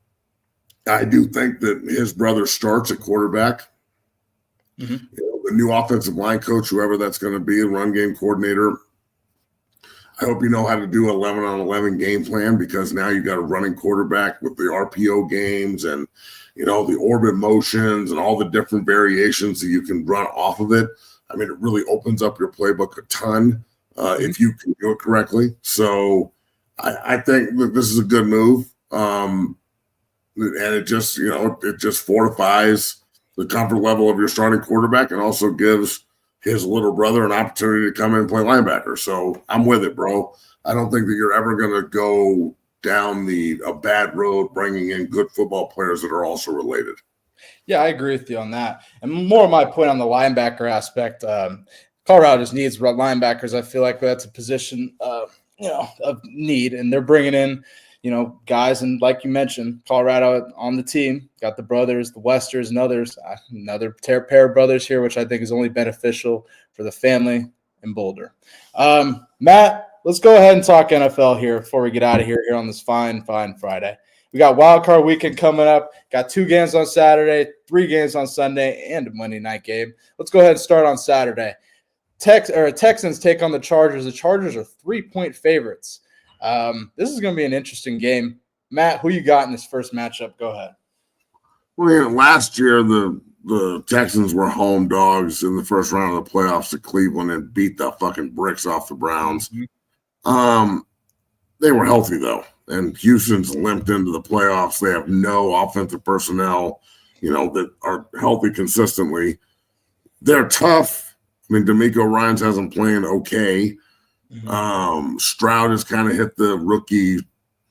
Speaker 3: I do think that his brother starts at quarterback. Mm-hmm. The new offensive line coach, whoever that's going to be, a run game coordinator. I hope you know how to do 11-on-11 game plan, because now you got a running quarterback with the RPO games and, the orbit motions and all the different variations that you can run off of it. I mean, it really opens up your playbook a ton if you can do it correctly. So I think that this is a good move. And it just, it just fortifies the comfort level of your starting quarterback, and also gives his little brother an opportunity to come in and play linebacker. So I'm with it, bro. I don't think that you're ever going to go down a bad road bringing in good football players that are also related.
Speaker 4: Yeah, I agree with you on that. And more of my point on the linebacker aspect, Colorado just needs linebackers. I feel like that's a position, of need, and they're bringing in, guys, and like you mentioned, Colorado on the team, got the brothers, the Westers, and others, another pair of brothers here, which I think is only beneficial for the family in Boulder. Matt, let's go ahead and talk NFL here before we get out of here on this fine Friday. We got Wild Card Weekend coming up. Got 2 games on Saturday, 3 games on Sunday, and a Monday night game. Let's go ahead and start on Saturday. Texans take on the Chargers. The Chargers are 3-point favorites. This is going to be an interesting game. Matt, who you got in this first matchup? Go ahead.
Speaker 3: Well, last year the Texans were home dogs in the first round of the playoffs to Cleveland and beat the fucking bricks off the Browns. Mm-hmm. They were healthy, though, and Houston's limped into the playoffs. They have no offensive personnel, that are healthy consistently. They're tough. I mean, D'Amico Ryans hasn't played okay. Mm-hmm. Stroud has kind of hit the rookie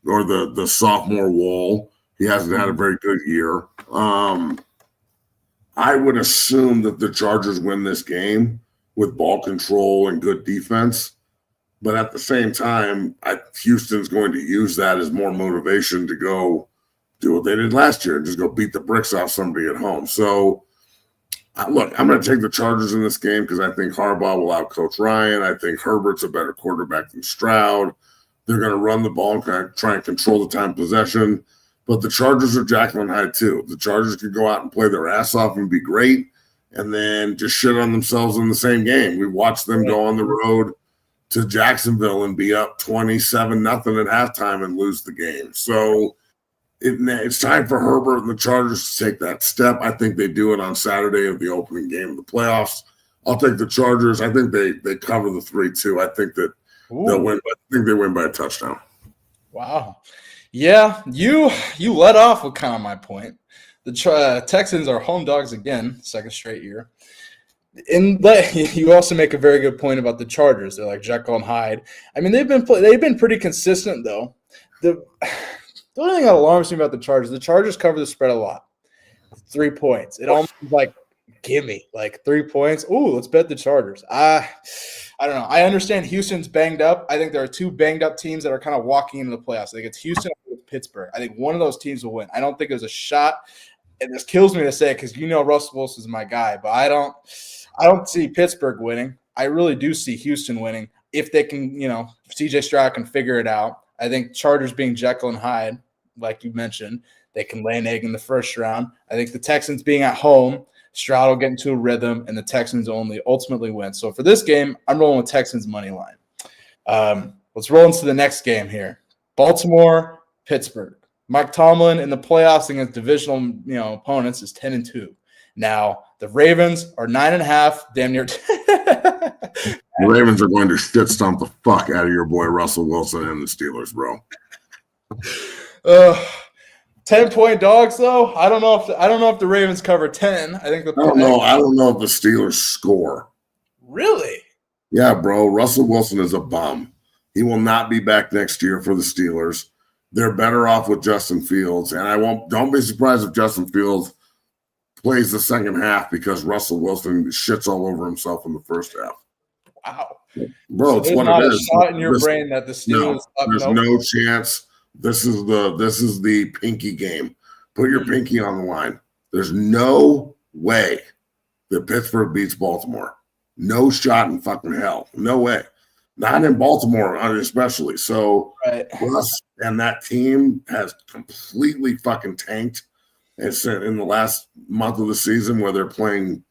Speaker 3: or the sophomore wall. He hasn't had a very good year. I would assume that the Chargers win this game with ball control and good defense. But at the same time, Houston's going to use that as more motivation to go do what they did last year and just go beat the bricks off somebody at home. So, look, I'm going to take the Chargers in this game because I think Harbaugh will outcoach Ryan. I think Herbert's a better quarterback than Stroud. They're going to run the ball and kind of try and control the time possession. But the Chargers are Jekyll and Hyde too. The Chargers can go out and play their ass off and be great and then just shit on themselves in the same game. We watched them go on the road to Jacksonville and be up 27-0 at halftime and lose the game. So it's time for Herbert and the Chargers to take that step. I think they do it on Saturday of the opening game of the playoffs. I'll take the Chargers. I think they cover the 3-2. I think that they'll win. I think they win by a touchdown.
Speaker 4: Wow. Yeah, you let off with kind of my point. The Texans are home dogs again, second straight year. And you also make a very good point about the Chargers. They're like Jekyll and Hyde. I mean, they've been pretty consistent though. The only thing that alarms me about the Chargers cover the spread a lot. 3 points. It almost like gimme, like 3 points. Ooh, let's bet the Chargers. I don't know. I understand Houston's banged up. I think there are 2 banged up teams that are kind of walking into the playoffs. I think it's Houston with Pittsburgh. I think one of those teams will win. I don't think there's a shot, and this kills me to say it because Russell Wilson's my guy, but I don't see Pittsburgh winning. I really do see Houston winning if they can, CJ Stroud can figure it out. I think Chargers being Jekyll and Hyde, like you mentioned, they can lay an egg in the first round. I think the Texans being at home, Stroud will get into a rhythm, and the Texans ultimately win. So for this game, I'm rolling with Texans money line. Let's roll into the next game here. Baltimore, Pittsburgh. Mike Tomlin in the playoffs against divisional, opponents is 10-2. Now the Ravens are 9.5, damn near.
Speaker 3: The Ravens are going to shit stomp the fuck out of your boy Russell Wilson and the Steelers, bro.
Speaker 4: 10-point dogs though. I don't know if the Ravens cover 10. I don't
Speaker 3: know if the Steelers score.
Speaker 4: Really?
Speaker 3: Yeah, bro. Russell Wilson is a bum. He will not be back next year for the Steelers. They're better off with Justin Fields, and don't be surprised if Justin Fields plays the second half because Russell Wilson shits all over himself in the first half.
Speaker 4: Wow,
Speaker 3: bro, it's what it is.
Speaker 4: Shot in your brain that the Steelers.
Speaker 3: There's no chance. This is the pinky game. Put your pinky on the line. There's no way that Pittsburgh beats Baltimore. No shot in fucking hell. No way. Not in Baltimore, especially. So, Russ and that team has completely fucking tanked. It's in the last month of the season where they're playing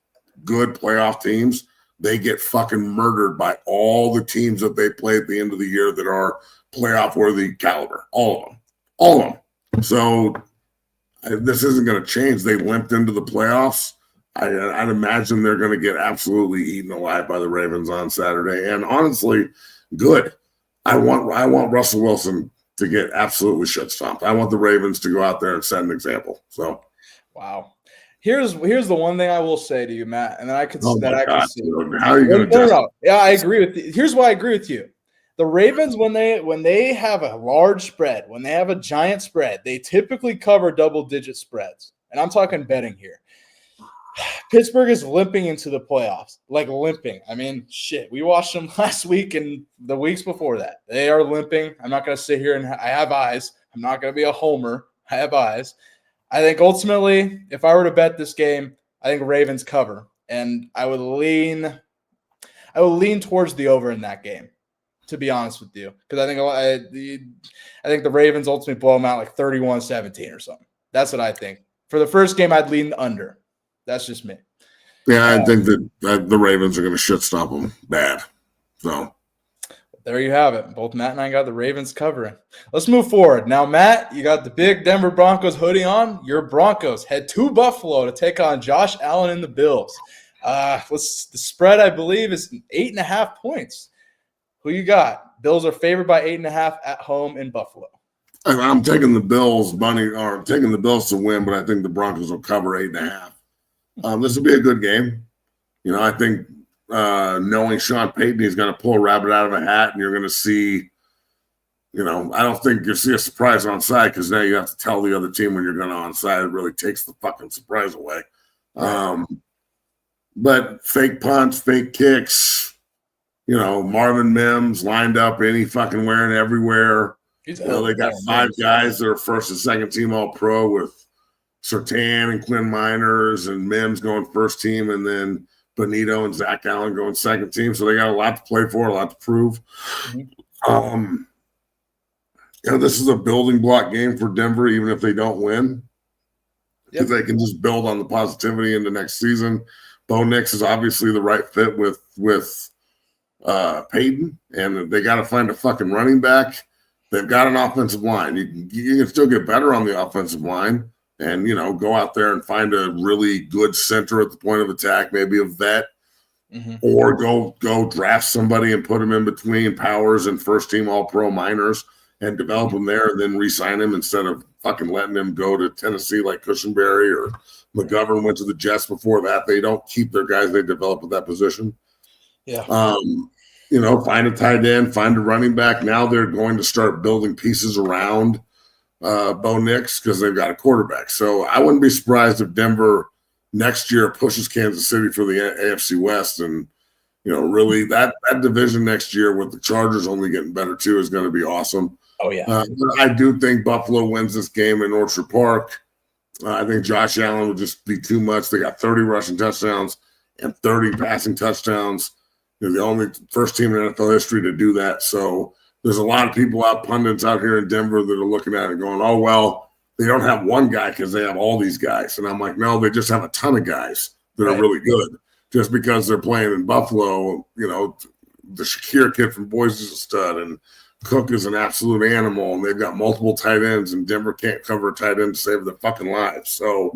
Speaker 3: good playoff teams. They get fucking murdered by all the teams that they play at the end of the year that are playoff-worthy caliber. All of them. So this isn't going to change. They limped into the playoffs. I'd imagine they're going to get absolutely eaten alive by the Ravens on Saturday. And honestly, good. I want Russell Wilson to get absolutely shit stomped. I want the Ravens to go out there and set an example. So,
Speaker 4: wow. Here's the one thing I will say to you, Matt, and then I could see.
Speaker 3: Dude, how are you going to?
Speaker 4: No. Yeah, I agree with you. Here's why I agree with you. The Ravens, when they have a large spread, when they have a giant spread, they typically cover double-digit spreads. And I'm talking betting here. Pittsburgh is limping into the playoffs, like limping. I mean, shit, we watched them last week and the weeks before that. They are limping. I'm not going to sit here and I have eyes. I'm not going to be a homer. I have eyes. I think ultimately, if I were to bet this game, I think Ravens cover, and I would lean towards the over in that game, to be honest with you, because I think the Ravens ultimately blow them out like 31-17 or something. That's what I think. For the first game, I'd lean under. That's just me.
Speaker 3: Yeah, I think that the Ravens are going to shit stop them bad. So
Speaker 4: there you have it. Both Matt and I got the Ravens covering. Let's move forward. Now, Matt, you got the big Denver Broncos hoodie on. Your Broncos head to Buffalo to take on Josh Allen and the Bills. The spread, I believe, is 8.5 points. Who you got? Bills are favored by 8.5 at home in Buffalo.
Speaker 3: I'm taking the Bills taking the Bills to win, but I think the Broncos will cover 8.5. This will be a good game. I think knowing Sean Payton, he's going to pull a rabbit out of a hat, and you're going to see, I don't think you'll see a surprise onside because now you have to tell the other team when you're going to onside. It really takes the fucking surprise away. But fake punts, fake kicks, Marvin Mims lined up any fucking where and everywhere. They got 5 guys that are first and second team All-Pro with Surtain and Quinn Miners and Mims going first team, and then Benito and Zach Allen going second team. So they got a lot to play for, a lot to prove. This is a building block game for Denver, even if they don't win, because they can just build on the positivity into next season. Bo Nix is obviously the right fit with Peyton, and they got to find a fucking running back. They've got an offensive line. You can still get better on the offensive line. And, go out there and find a really good center at the point of attack, maybe a vet, or go draft somebody and put him in between Powers and first-team All-Pro Miners and develop him there and then re-sign him instead of fucking letting him go to Tennessee like Cushenberry or McGovern went to the Jets before that. They don't keep their guys they develop at that position.
Speaker 4: Yeah.
Speaker 3: Find a tight end, find a running back. Now they're going to start building pieces around Bo Nix because they've got a quarterback. So I wouldn't be surprised if Denver next year pushes Kansas City for the AFC West. And, really that division next year with the Chargers only getting better too is going to be awesome.
Speaker 4: Oh, yeah.
Speaker 3: But I do think Buffalo wins this game in Orchard Park. I think Josh Allen would just be too much. They got 30 rushing touchdowns and 30 passing touchdowns. They're the only first team in NFL history to do that. So there's a lot of people pundits out here in Denver that are looking at it going, oh, well, they don't have one guy because they have all these guys. And I'm like, no, they just have a ton of guys that are really good. Just because they're playing in Buffalo, the Shakir kid from Boise is a stud, and Cook is an absolute animal, and they've got multiple tight ends, and Denver can't cover a tight end to save their fucking lives. So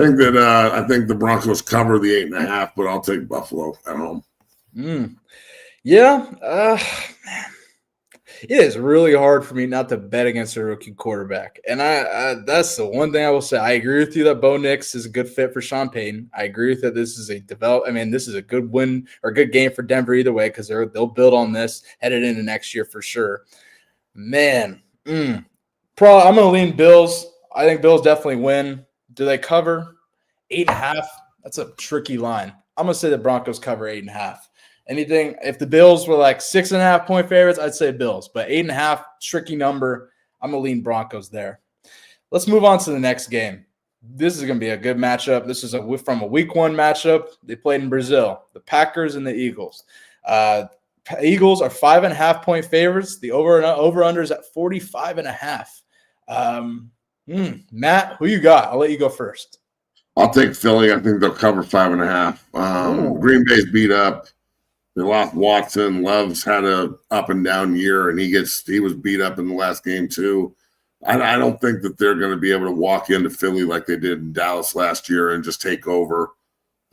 Speaker 3: I think the Broncos cover the 8.5, but I'll take Buffalo at home.
Speaker 4: Yeah, man. It is really hard for me not to bet against a rookie quarterback. And I that's the one thing I will say. I agree with you that Bo Nix is a good fit for Sean Payton. I agree with that this is this is a good win or good game for Denver either way, because they'll build on this headed into next year for sure. Man, I'm going to lean Bills. I think Bills definitely win. Do they cover 8.5? That's a tricky line. I'm going to say the Broncos cover 8.5. Anything, if the Bills were like 6.5 point favorites, I'd say Bills, but 8.5, tricky number. I'm going to lean Broncos there. Let's move on to the next game. This is going to be a good matchup. This is from a week 1 matchup. They played in Brazil, the Packers and the Eagles. Eagles are 5.5 point favorites. The over-under is at 45.5. Matt, who you got? I'll let you go first.
Speaker 3: I'll take Philly. I think they'll cover 5.5. Green Bay's beat up. They lost Watson. Love's had a up and down year, and he was beat up in the last game too. I don't think that they're going to be able to walk into Philly like they did in Dallas last year and just take over.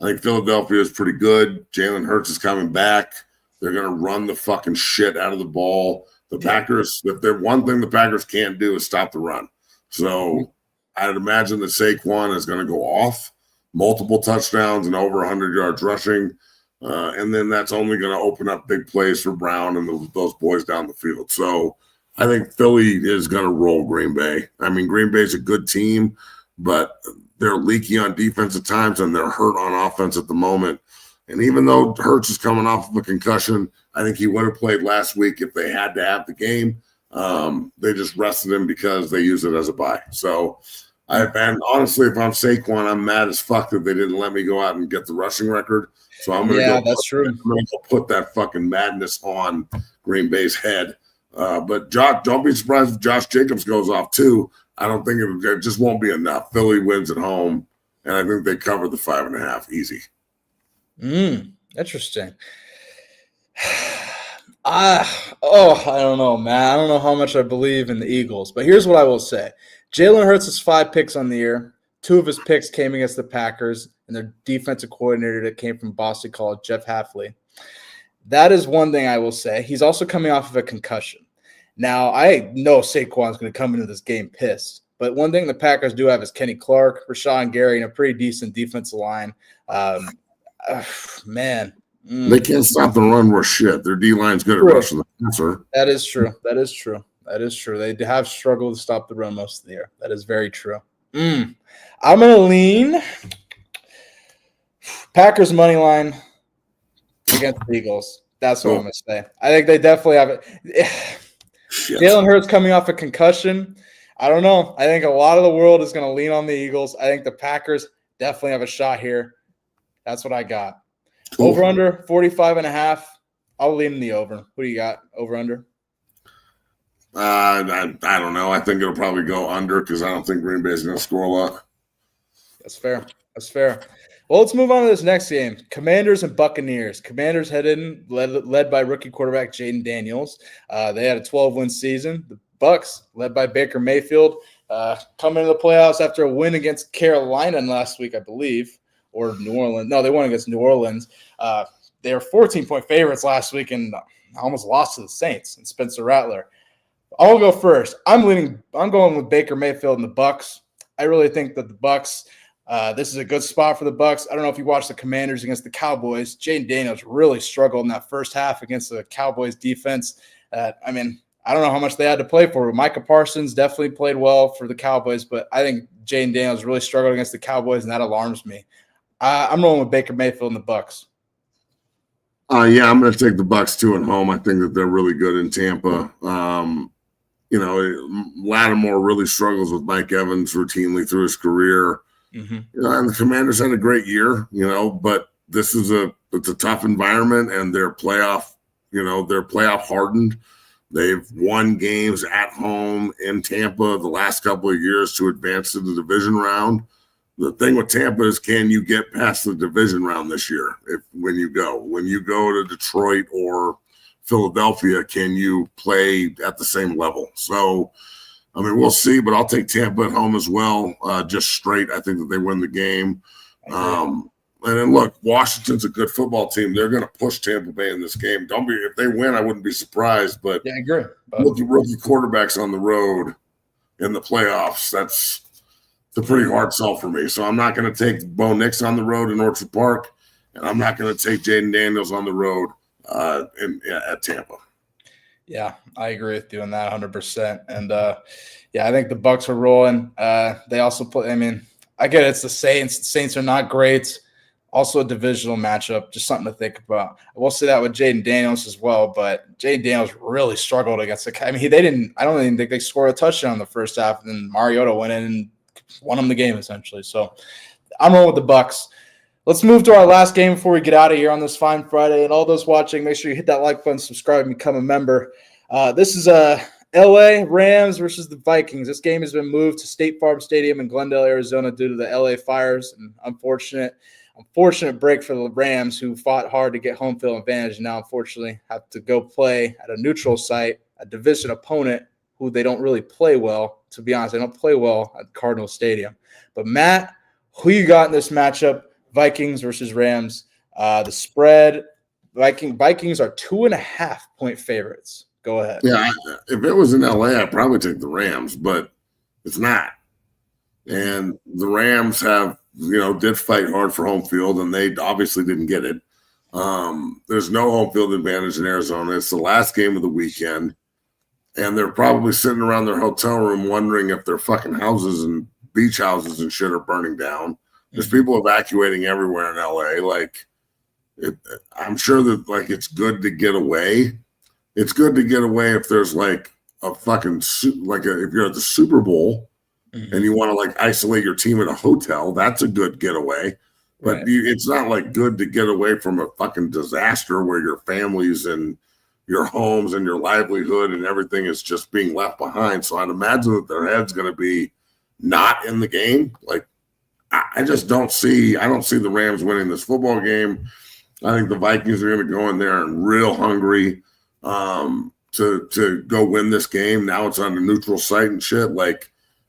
Speaker 3: I think Philadelphia is pretty good. Jalen Hurts is coming back. They're going to run the fucking shit out of the ball. The Packers, if they're one thing the Packers can't do is stop the run. So I'd imagine that Saquon is going to go off, multiple touchdowns and over 100 yards rushing. And then that's only going to open up big plays for Brown and those boys down the field. So I think Philly is going to roll Green Bay. I mean, Green Bay's a good team, but they're leaky on defense at times, and they're hurt on offense at the moment. And even though Hurts is coming off of a concussion, I think he would have played last week if they had to have the game. They just rested him because they use it as a bye. So, and honestly, if I'm Saquon, I'm mad as fuck that they didn't let me go out and get the rushing record. So I'm going to
Speaker 4: that's true.
Speaker 3: I'm going to put that fucking madness on Green Bay's head. But don't be surprised if Josh Jacobs goes off too. I don't think it just won't be enough. Philly wins at home, and I think they cover the 5.5 easy.
Speaker 4: Interesting. I don't know, man. I don't know how much I believe in the Eagles, but here's what I will say. Jalen Hurts has 5 picks on the year. 2 of his picks came against the Packers and their defensive coordinator that came from Boston College, Jeff Hafley. That is one thing I will say. He's also coming off of a concussion. Now, I know Saquon's going to come into this game pissed, but one thing the Packers do have is Kenny Clark, Rashawn Gary, and a pretty decent defensive line. Man.
Speaker 3: They can't stop the run worth shit. Their D-line's good at rushing the passer.
Speaker 4: That is true. They have struggled to stop the run most of the year. That is very true. I'm going to lean Packers money line against the Eagles. That's what I'm going to say. I think they definitely have it. Jalen Hurts coming off a concussion. I don't know. I think a lot of the world is going to lean on the Eagles. I think the Packers definitely have a shot here. That's what I got. Cool. Over under 45.5. I'll lean the over. What do you got? Over under?
Speaker 3: I don't know. I think it'll probably go under because I don't think Green Bay is going to score a lot.
Speaker 4: That's fair. Well, let's move on to this next game. Commanders and Buccaneers. Commanders head in, led by rookie quarterback Jaden Daniels. They had a 12-win season. The Bucs, led by Baker Mayfield, coming into the playoffs after a win against Carolina last week, I believe, or New Orleans. No, they won against New Orleans. They were 14-point favorites last week and almost lost to the Saints and Spencer Rattler. I'll go first. I'm going with Baker Mayfield and the Bucs. I really think that the Bucs. This is a good spot for the Bucs. I don't know if you watched the Commanders against the Cowboys. Jaden Daniels really struggled in that first half against the Cowboys defense. I don't know how much they had to play for. Micah Parsons definitely played well for the Cowboys, but I think Jaden Daniels really struggled against the Cowboys, and that alarms me. I'm rolling with Baker Mayfield and the Bucs.
Speaker 3: Yeah, I'm going to take the Bucs too at home. I think that they're really good in Tampa. Lattimore really struggles with Mike Evans routinely through his career. And the Commanders had a great year, but it's a tough environment, and they're playoff hardened. They've won games at home in Tampa the last couple of years to advance to the division round. The thing with Tampa is, can you get past the division round this year? When you go to Detroit or Philadelphia, can you play at the same level? So, we'll see, but I'll take Tampa at home as well. Just straight. I think that they win the game. And then look, Washington's a good football team. They're going to push Tampa Bay in this game. If they win, I wouldn't be surprised. But
Speaker 4: yeah, I agree.
Speaker 3: Rookie quarterbacks on the road in the playoffs, that's a pretty hard sell for me. So I'm not going to take Bo Nix on the road in Orchard Park, and I'm not going to take Jaden Daniels on the road at Tampa.
Speaker 4: Yeah, I agree with you on that 100%. And I think the Bucs are rolling. They also play. I get it, it's the Saints. The Saints are not great. Also a divisional matchup, just something to think about. I will say that with Jaden Daniels as well, but Jaden Daniels really struggled against the. I don't even think they scored a touchdown in the first half, and then Mariota went in and won them the game essentially. So I'm rolling with the Bucs. Let's move to our last game before we get out of here on this fine Friday. And all those watching, make sure you hit that like button, subscribe, and become a member. This is LA Rams versus the Vikings. This game has been moved to State Farm Stadium in Glendale, Arizona due to the LA fires. And unfortunate break for the Rams, who fought hard to get home field advantage, and now unfortunately have to go play at a neutral site, a division opponent who they don't really play well. To be honest, they don't play well at Cardinal Stadium. But Matt, who you got in this matchup? Vikings versus Rams. The spread, Vikings are 2.5-point favorites. Go ahead.
Speaker 3: Yeah, if it was in LA, I'd probably take the Rams, but it's not. And the Rams did fight hard for home field, and they obviously didn't get it. There's no home field advantage in Arizona. It's the last game of the weekend, and they're probably sitting around their hotel room wondering if their fucking houses and beach houses and shit are burning down. There's people evacuating everywhere in LA. I'm sure that it's good to get away. It's good to get away if there's a fucking if you're at the Super Bowl and you want to isolate your team in a hotel. That's a good getaway. But it's not good to get away from a fucking disaster where your families and your homes and your livelihood and everything is just being left behind. So I'd imagine that their head's going to be not in the game. I don't see the Rams winning this football game. I think the Vikings are going to go in there and real hungry to go win this game. Now it's on a neutral site and shit.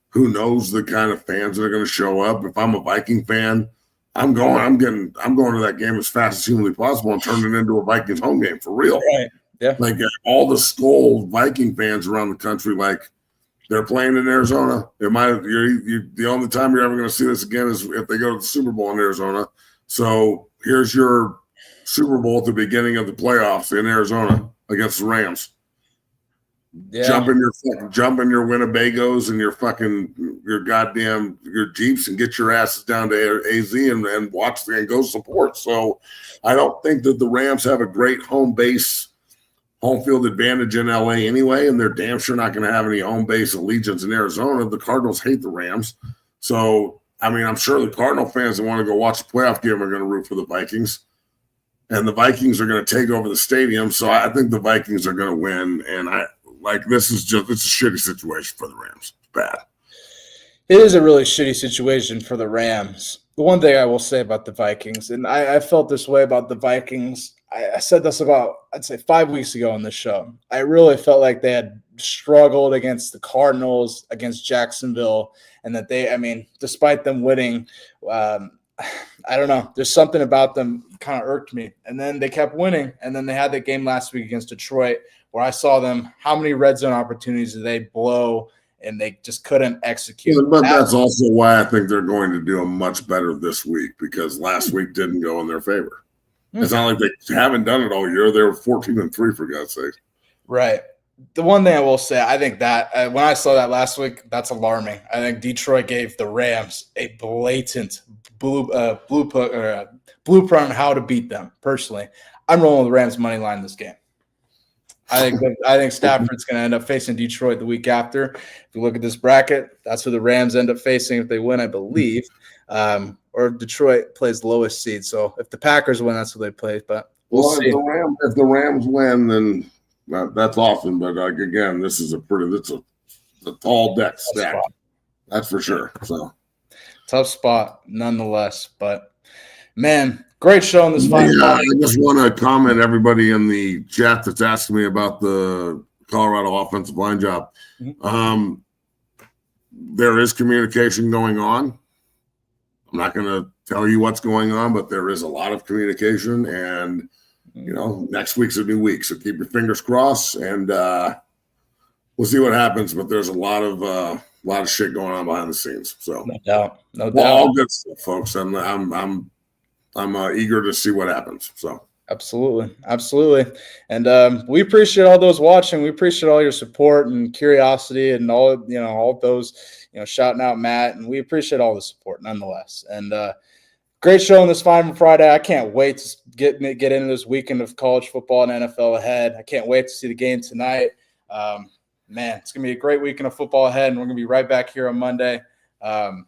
Speaker 3: Who knows the kind of fans that are going to show up? If I'm a Viking fan, I'm going to that game as fast as humanly possible and turn it into a Vikings home game for real.
Speaker 4: Right. Yeah.
Speaker 3: All the Skull Viking fans around the country, they're playing in Arizona. The only time you're ever going to see this again is if they go to the Super Bowl in Arizona. So here's your Super Bowl at the beginning of the playoffs in Arizona against the Rams.
Speaker 4: Yeah.
Speaker 3: Jump in your Winnebagos and your Jeeps and get your asses down to AZ and watch and go support. So I don't think that the Rams have a great home field advantage in LA anyway, and they're damn sure not going to have any home base allegiance in Arizona. The Cardinals hate the Rams. So, I'm sure the Cardinal fans that want to go watch the playoff game are going to root for the Vikings. And the Vikings are going to take over the stadium. So I think the Vikings are going to win. And it's a shitty situation for the Rams. It's bad.
Speaker 4: It is a really shitty situation for the Rams. The one thing I will say about the Vikings, and I felt this way about the Vikings, I said this about, I'd say 5 weeks ago on this show. I really felt like they had struggled against the Cardinals, against Jacksonville, and that despite them winning, I don't know, there's something about them kind of irked me. And then they kept winning, and then they had that game last week against Detroit where I saw them, how many red zone opportunities did they blow, and they just couldn't execute.
Speaker 3: But that's also why I think they're going to do much better this week, because last week didn't go in their favor. It's not like they haven't done it all year. They were 14-3 for God's sake.
Speaker 4: Right. The one thing I will say, I think that when I saw that last week, that's alarming. I think Detroit gave the Rams a blatant blueprint on how to beat them. Personally, I'm rolling the Rams money line this game. I think Stafford's going to end up facing Detroit the week after. If you look at this bracket, that's who the Rams end up facing if they win, I believe. Or Detroit plays the lowest seed. So if the Packers win, that's who they play. But we'll see.
Speaker 3: If the Rams win, then that's awesome. But again, this is a tall deck stack. That's for sure. So
Speaker 4: tough spot, nonetheless. But man, great show in this fight.
Speaker 3: I just want to comment everybody in the chat that's asking me about the Colorado offensive line job.
Speaker 4: Mm-hmm.
Speaker 3: There is communication going on. I'm not going to tell you what's going on, but there is a lot of communication, and next week's a new week, so keep your fingers crossed, and we'll see what happens. But there's a lot of shit going on behind the scenes. So
Speaker 4: no doubt,
Speaker 3: all good stuff, folks. I'm eager to see what happens. So
Speaker 4: absolutely, and we appreciate all those watching. We appreciate all your support and curiosity, and all those shouting out Matt, and we appreciate all the support nonetheless. And great show on this Final Friday. I can't wait to get into this weekend of college football and NFL ahead. I can't wait to see the game tonight. Man, it's gonna be a great weekend of football ahead, and we're gonna be right back here on Monday. The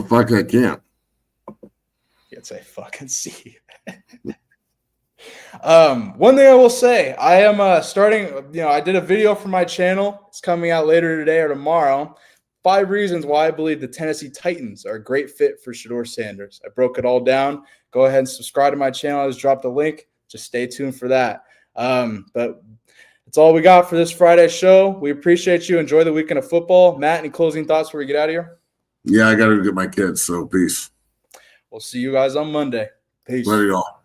Speaker 3: fuck I can't.
Speaker 4: Can't say fucking see. One thing I will say, I am starting, I did a video for my channel. It's coming out later today or tomorrow. 5 reasons why I believe the Tennessee Titans are a great fit for Shedeur Sanders. I broke it all down. Go ahead and subscribe to my channel. I just dropped a link. Just stay tuned for that. But that's all we got for this Friday show. We appreciate you. Enjoy the weekend of football. Matt, any closing thoughts before we get out of here?
Speaker 3: Yeah, I got to get my kids, so peace.
Speaker 4: We'll see you guys on Monday. Peace.
Speaker 3: Later, y'all.